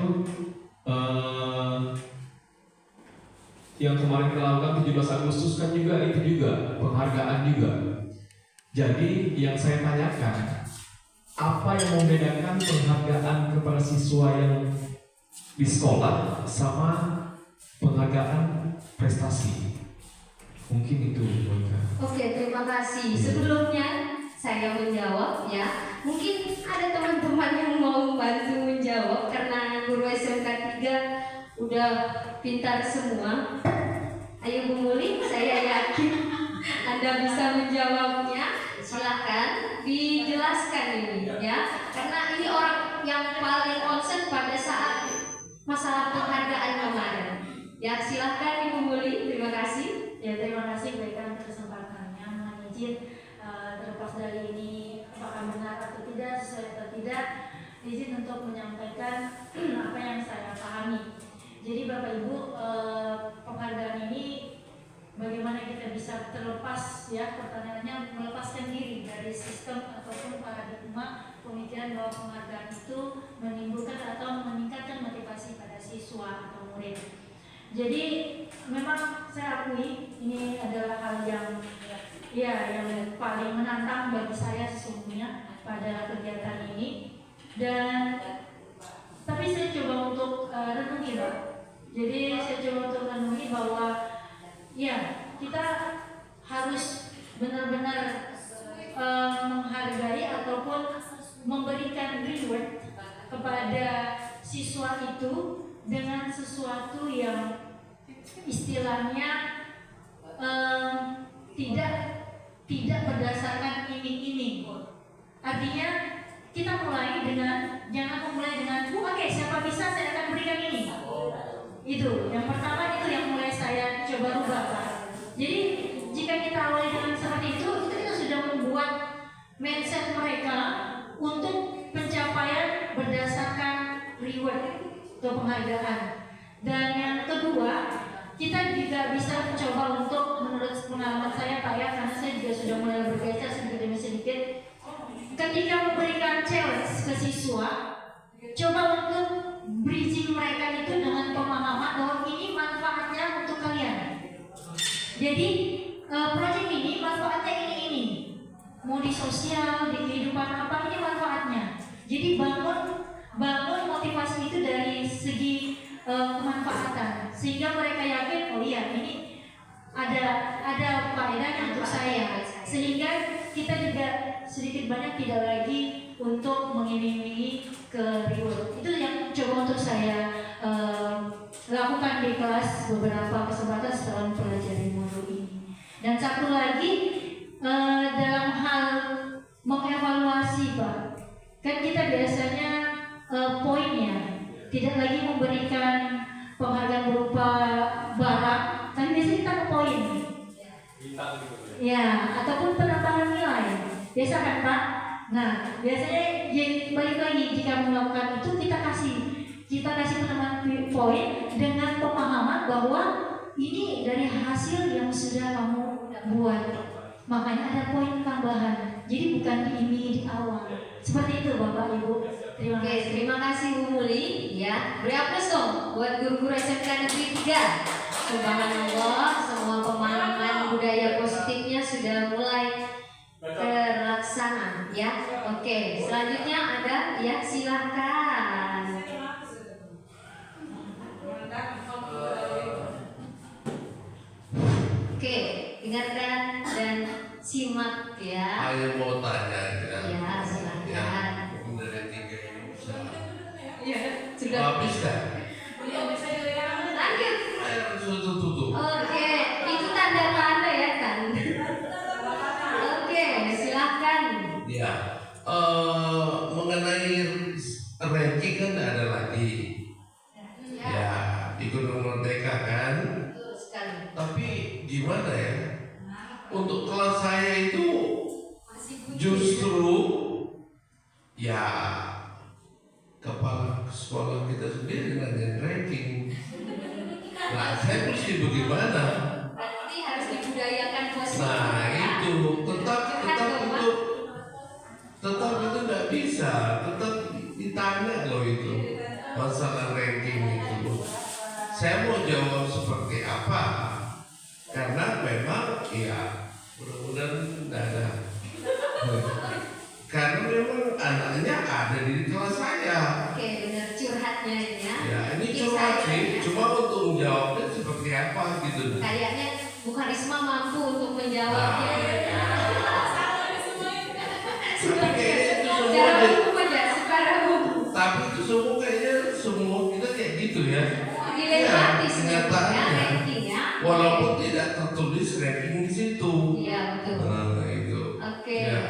yang kemarin kita lakukan 17 Agustus kan juga itu juga penghargaan juga. Jadi yang saya tanyakan, apa yang membedakan penghargaan kepada siswa yang di sekolah sama penghargaan prestasi? Mungkin itu, Monica. Oke, terima kasih. Sebelumnya saya menjawab ya. Mungkin ada teman-teman yang mau membantu menjawab karena guru SMK 3 udah pintar semua. Ayo Bu Muli, saya yakin Anda bisa menjawabnya. Silakan dijelaskan ini ya. Karena ini orang yang paling concern pada saat masalah penghargaan kemarin. Ya, silakan Ibu Muli. Terima kasih. Ya, terima kasih berikan kesempatannya. Mohon izin terlepas dari ini apakah benar atau tidak, sesuai atau tidak, izin untuk menyampaikan apa yang saya pahami. Jadi Bapak Ibu, penghargaan ini bagaimana kita bisa terlepas, ya, pertanyaannya melepaskan diri dari sistem ataupun paradigma pemikiran bahwa penghargaan itu menimbulkan atau meningkatkan motivasi pada siswa atau murid. Jadi memang saya akui ini adalah hal yang yang paling menantang bagi saya sesungguhnya pada kegiatan ini. Dan tapi saya coba untuk renungi, Pak. Jadi saya coba untuk renungi bahwa ya kita harus benar-benar menghargai ataupun memberikan reward kepada siswa itu dengan sesuatu yang istilahnya tidak berdasarkan iming-iming. Artinya kita mulai dengan, jangan memulai dengan oke, siapa bisa saya akan berikan ini. Itu yang pertama, itu yang mulai saya coba rubah, Pak. Jadi jika kita awali dengan seperti itu kita sudah membuat mindset mereka untuk pencapaian berdasarkan reward atau penghargaan. Dan yang kedua, kita juga bisa mencoba untuk, menurut pengalaman saya Pak ya, karena saya juga sudah mulai bergeser sedikit demi sedikit, ketika memberikan challenge ke siswa, coba untuk bridging mereka itu dengan pemahaman bahwa ini manfaatnya untuk kalian. Jadi proyek ini manfaatnya ini, mau di sosial, di kehidupan apa, ini manfaatnya. Jadi bangun motivasi itu dari segi kemanfaatan, sehingga mereka yakin, oh iya ini ada faedahnya untuk saya, sehingga kita juga sedikit banyak tidak lagi untuk mengiming-imingi ke reward. Itu yang coba untuk saya lakukan di kelas beberapa kesempatan setelah mempelajari modul ini. Dan satu lagi dalam hal mengevaluasi, Pak, kan kita biasanya poinnya tidak lagi memberikan penghargaan berupa barang, tapi biasanya kita ke poin. Ya, ataupun penambahan nilai. Biasa kan, Pak? Nah, biasanya balik lagi jika melakukan itu kita kasih penambahan poin dengan pemahaman bahwa ini dari hasil yang sudah kamu buat. Makanya ada poin tambahan. Jadi bukan diiming di awal. Seperti itu Bapak Ibu. Terima kasih Bu Muli ya. Beri aplaus dong buat guru-guru SMK Negeri 3. Subhanallah, semua pemahaman budaya positifnya sudah mulai terlaksana ya. Oke, selanjutnya ada ya, silakan. Oke, dengarkan dan simak ya. Ayo mau tanya aja. Ya, silakan. Ya, mungkin dari 3 ini bisa. Ya, sudah. Habis kan? Lanjut. Ayo tutup. Oke, itu tanda-tanda ya kan. Oke, silakan. Ya, mengenai ranking kan ada lagi. Ya, di Gunung Merdeka kan. Betul sekali. Tapi gimana ya? Untuk sih bagaimana? Berarti harus dibudayakan positif. Nah itu tetap itu nggak bisa, tetap ditanya loh itu masalah ranking itu. Saya mau jawab seperti apa? Karena memang ya mudah-mudahan tidak ada. Karena memang anaknya ada di kelas saya. Oke, benar curhatnya ini ya. Ya ini Kisahnya cuma sih, ya. cuma untuk menjawabnya seperti apa gitu. Kayaknya Bu Karisma mampu untuk menjawabnya. Tapi kayaknya itu semua Secara umum aja, secara umum. tapi itu semua kayaknya semua kita kayak gitu ya. Dilematis ya, kenyataannya. rankingnya. Walaupun tidak tertulis ranking di situ. Iya betul. Nah itu. Oke. Ya.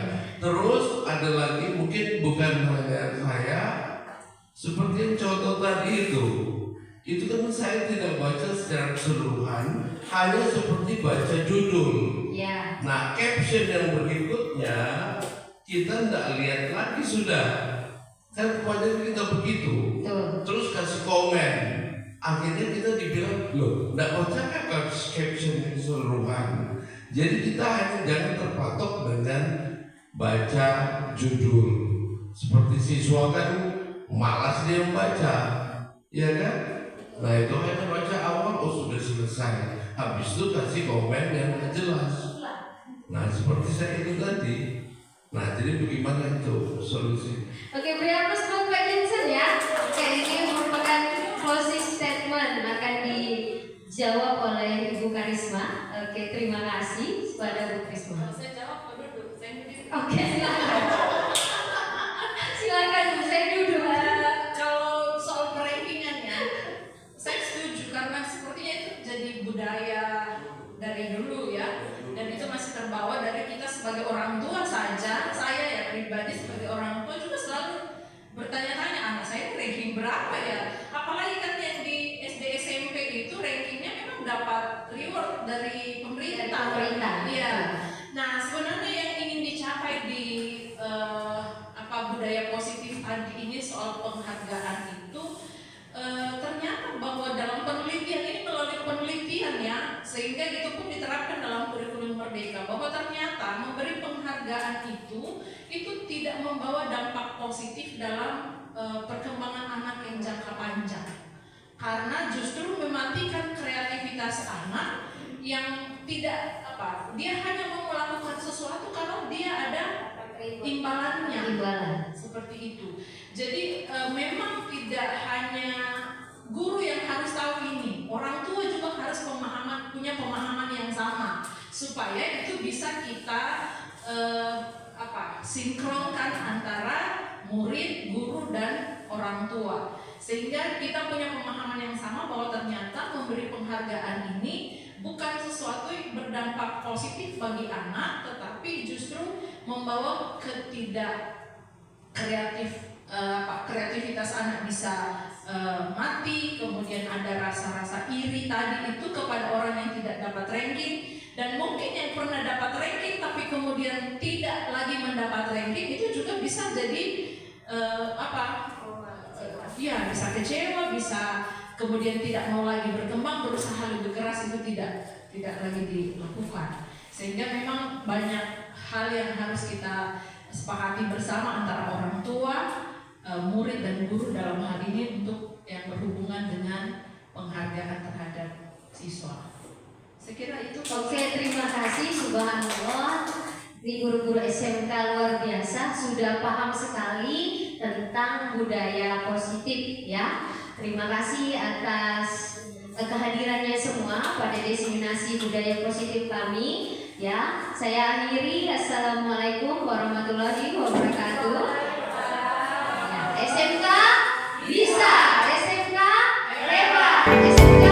Terus ada lagi mungkin bukan hanya saya, seperti yang contoh tadi itu kan saya tidak baca secara keseluruhan, hanya seperti baca judul. Ya. Nah caption yang berikutnya kita tidak lihat lagi sudah, kan kebanyakan kita begitu. Betul. Terus kasih komen, akhirnya kita dibilang loh, tidak baca caption yang keseluruhan. Jadi kita hanya jangan terpatok dengan baca judul. Seperti siswa kan malas dia membaca, ya kan? Nah itu hanya baca awal, oh sudah selesai. Habis itu kasih komen yang tidak jelas. Nah seperti saya itu tadi. Nah jadi bagaimana itu solusi? Oke, beri aplaus buat Pak Jensen ya. Oke, ini merupakan closing statement akan dijawab oleh Ibu Karisma. Oke, terima kasih kepada Bu Karisma. Saya jawab duduk, saya berdiri. Oke, silakan. Silakan Bu, saya duduk. Kalau soal perankingannya, saya setuju karena sepertinya itu jadi budaya dari dulu ya, dan itu masih terbawa dari kita sebagai orang tua saja. Saya ya pribadi sebagai orang tua juga selalu bertanya-tanya anak saya ranking berapa ya, apalagi kan yang di SD SMP itu rankingnya memang dapat reward dari pemerintah. Iya. Nah sebenarnya yang ingin dicapai di budaya positif tadi ini soal penghargaan itu ternyata bahwa dalam penelitian ini, melalui penelitian ya, sehingga itu pun diterapkan dalam kurikulum Merdeka, bahwa ternyata memberi penghargaan itu tidak membawa dampak positif dalam perkembangan anak yang jangka panjang, karena justru mematikan kreativitas anak yang tidak dia hanya mau melakukan sesuatu kalau dia ada imbalannya. Seperti itu. Jadi memang tidak hanya guru yang harus tahu ini, orang tua juga harus punya pemahaman yang sama supaya itu bisa kita sinkronkan antara murid, guru dan orang tua, sehingga kita punya pemahaman yang sama bahwa ternyata memberi penghargaan ini bukan sesuatu yang berdampak positif bagi anak, tetapi justru membawa kreativitas anak bisa mati, kemudian ada rasa-rasa iri tadi itu kepada orang yang tidak dapat ranking, dan mungkin yang pernah dapat ranking tapi kemudian tidak lagi mendapat ranking itu juga bisa jadi bisa kecewa, bisa kemudian tidak mau lagi berkembang, berusaha lebih keras, itu tidak lagi dilakukan, sehingga memang banyak hal yang harus kita sepakati bersama antara orang tua, murid dan guru dalam hal ini untuk yang berhubungan dengan penghargaan terhadap siswa. Saya kira itu. Oke, terima kasih. Subhanallah, di guru-guru SMK luar biasa, sudah paham sekali tentang budaya positif ya. Terima kasih atas kehadirannya semua pada diseminasi budaya positif kami ya. Saya akhiri. Assalamualaikum warahmatullahi wabarakatuh. Ya, SMK bisa, SMK hebat, SMK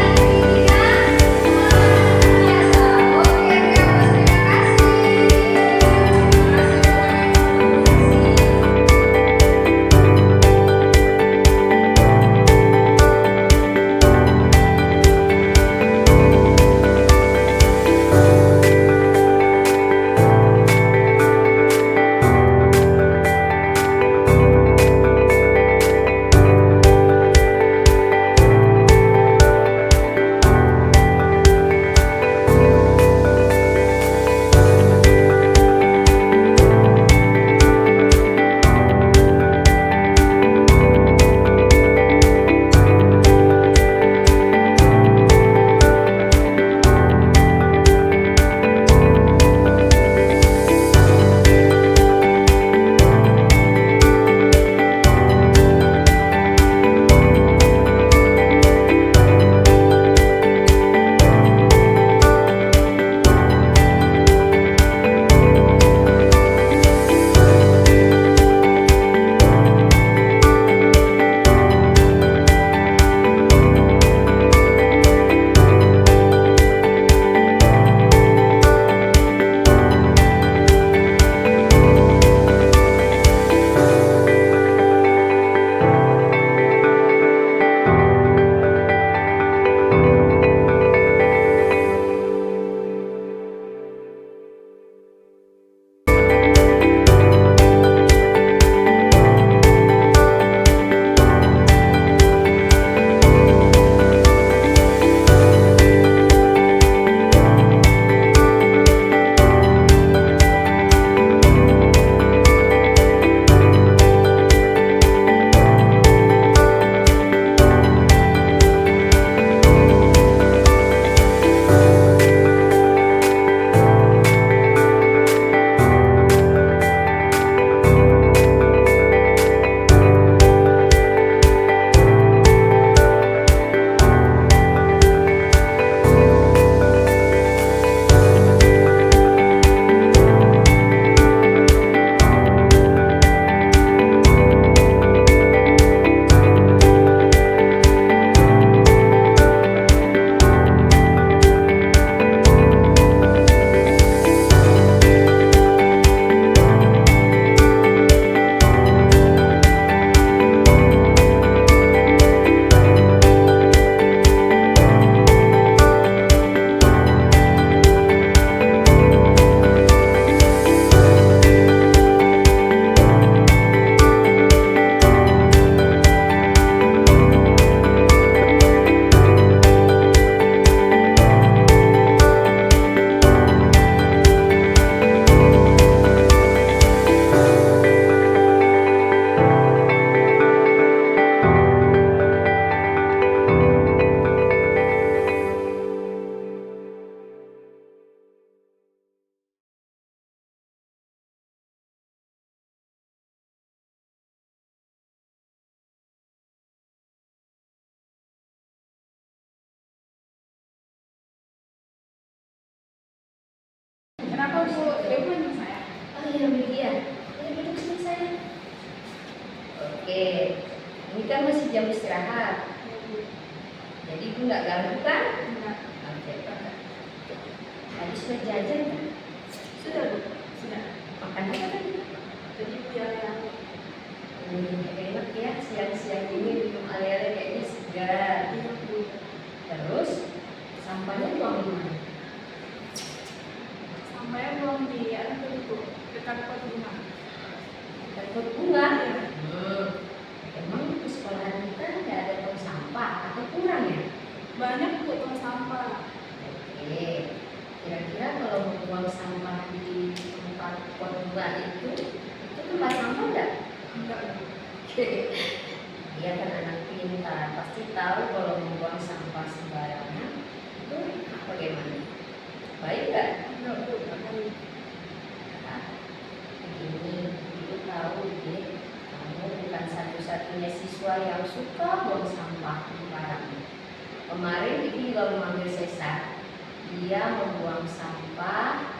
ya Widya. Ayo duduk sini sayang. Oke, ini kan masih jam istirahat. Jadi ibu nggak ganggu kan? Oke, Pak. Tadi sudah jajan kan? Sudah Bu, sudah. Makan apa tadi? Jadi biar yang Enak ya, siang-siang ini minum ale-ale kayaknya segar. Terus sampahnya buang di mana? sampai buang di anak Bu, dekat pot rumah. Dekat bunga. Emang di sekolahan kita nggak ada tong sampah atau kurang ya? Banyak Bu tong sampah. Oke, kira-kira kalau membuang sampah di tempat pot bunga itu tempat sampah nggak? Enggak Bu. Dia kan anak pintar, pasti tahu kalau membuang sampah sembarangan itu bagaimana? Baik nggak? Enggak Bu, enggak baik. Nah, begini, ibu tahu deh, kamu bukan satu-satunya siswa yang suka buang sampah sembarangan. Kemarin ibu juga memanggil Sesa, dia membuang sampah,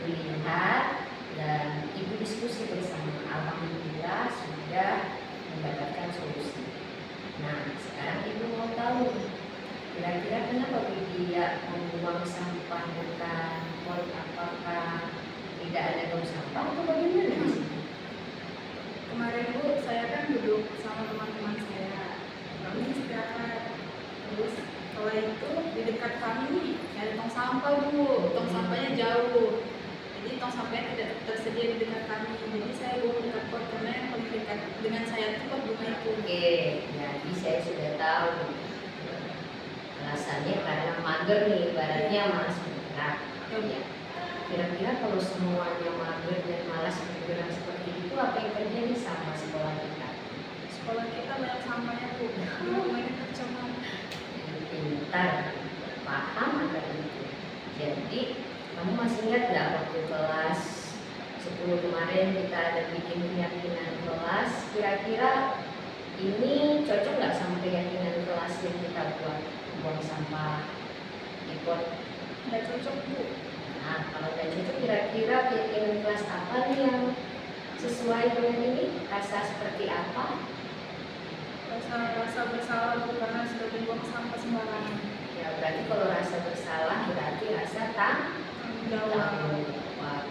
melihat, dan ibu diskusi bersama. Alhamdulillah sudah mendapatkan solusi. Nah, sekarang ibu mau tahu, kira-kira kenapa dia membuang sampah dekat pot? Apakah tidak ada tong sampah atau bagaimana di sini? Kemarin Bu, saya kan duduk sama teman-teman saya. Kami istirahat. Terus setelah itu di dekat kami nih ada tong sampah Bu. Tong sampahnya jauh. Jadi tong sampahnya tidak tersedia di dekat kami. Jadi saya buang dekat pot karena yang paling dekat dengan saya itu pot bunga itu. Oke, jadi saya sudah tahu alasannya karena mager nih, ibaratnya malas bergerak. Ya. Kira-kira kalau semuanya mager dan malas bergerak seperti itu, apa yang terjadi sama sekolah kita? Sekolah kita banyak sampahnya Bu. Bunganya tercemar. Pintar, paham akan itu. Jadi kamu masih ingat nggak waktu kelas 10 kemarin kita ada bikin keyakinan kelas? Kira-kira ini cocok nggak sama keyakinan kelas yang kita buang sampah di pot? Nggak cocok Bu. Nah, kalau nggak cocok, kira-kira keyakinan kelas apa nih yang sesuai dengan ini? Rasa seperti apa? Rasa bersalah Bu karena sudah dibuang sampah sembarangan. Ya berarti kalau rasa bersalah berarti rasa Tanggung jawab. tanggung jawab.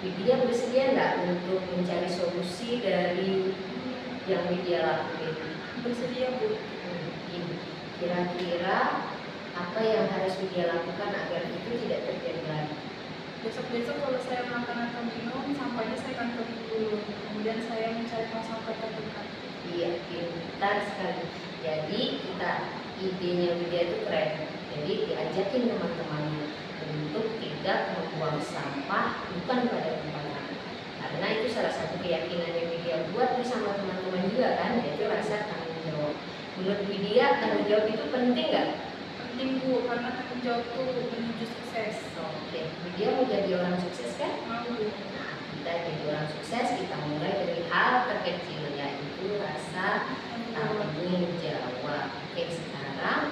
Widya bersedia nggak untuk mencari solusi dari yang Widya lakuin? Bersedia Bu. Kira-kira apa yang harus Widya lakukan agar itu tidak terjadi lagi? Besok-besok kalau saya makan atau minum, sampahnya saya kantongin dulu. Kemudian saya mencari tong sampah terdekat. Iya, pintar sekali. Jadi idenya Widya itu keren. Jadi diajakin teman-temannya untuk tidak membuang sampah bukan pada tempatnya. Karena itu salah satu keyakinan yang Widya buat bersama teman-teman juga kan, yaitu rasa tanggung jawab. Menurut Widya, tanggung jawab itu penting nggak? Penting Bu, karena tanggung jawab itu menuju sukses. Oke, Widya mau jadi orang sukses kan? Mau Bu. Nah, kita jadi orang sukses, kita mulai dari hal terkecil, yaitu rasa tanggung jawab. Oke, sekarang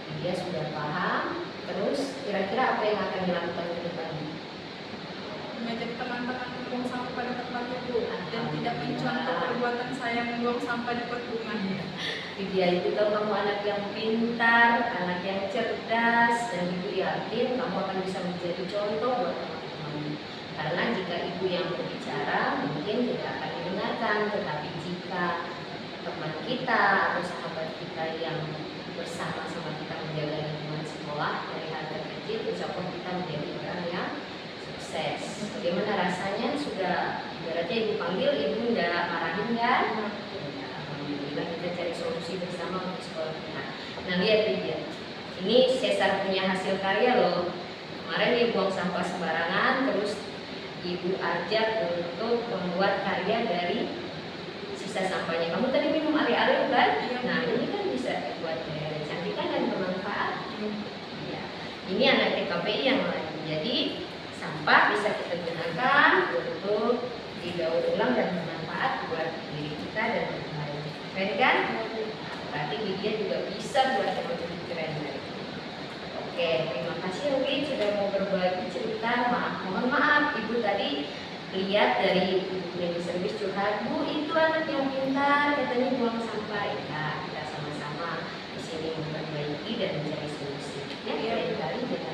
Widya sudah paham. Terus kira-kira apa yang akan dilakukan ke depannya? Mengajak teman-teman membuang sampah pada tempatnya Bu, dan tidak mencontoh perbuatan saya membuang sampah di pot bunga. Widya itu tahu kamu anak yang pintar, anak yang cerdas, dan ibu yakin kamu akan bisa menjadi contoh buat teman-teman. Karena jika ibu yang berbicara mungkin tidak akan didengarkan, tetapi jika teman kita atau sahabat kita yang bersama-sama kita menjaga lingkungan sekolah dari hal terkecil, insya Allah kita menjadi orang yang sukses. Bagaimana rasanya? Sudah ibaratnya ibu panggil, ibu nggak marahin kan? Ya, alhamdulillah kita cari solusi bersama untuk sekolah kita. Nah lihat Widya, ini Cesar punya hasil karya loh. Kemarin dia buang sampah sembarangan, terus ibu ajak untuk membuat karya dari sisa sampahnya. Kamu tadi minum ale-ale kan? Nah ini kan bisa dibuat dari cantik kan dan bermanfaat. Ya. Ini anak TKPI yang lain. Jadi sampah bisa kita gunakan untuk didaur ulang dan bermanfaat buat diri kita dan orang lain. Keren kan? Berarti Widya juga bisa buat yang lebih keren dari itu. Oke, terima kasih Wid sudah mau berbagi cerita. Mohon maaf Ibu tadi lihat dari media service curhat, Bu itu anak yang pintar, katanya buang sampah. Ya, kita sama-sama di sini memperbaiki dan mencari solusi. Ya, lain kali dengan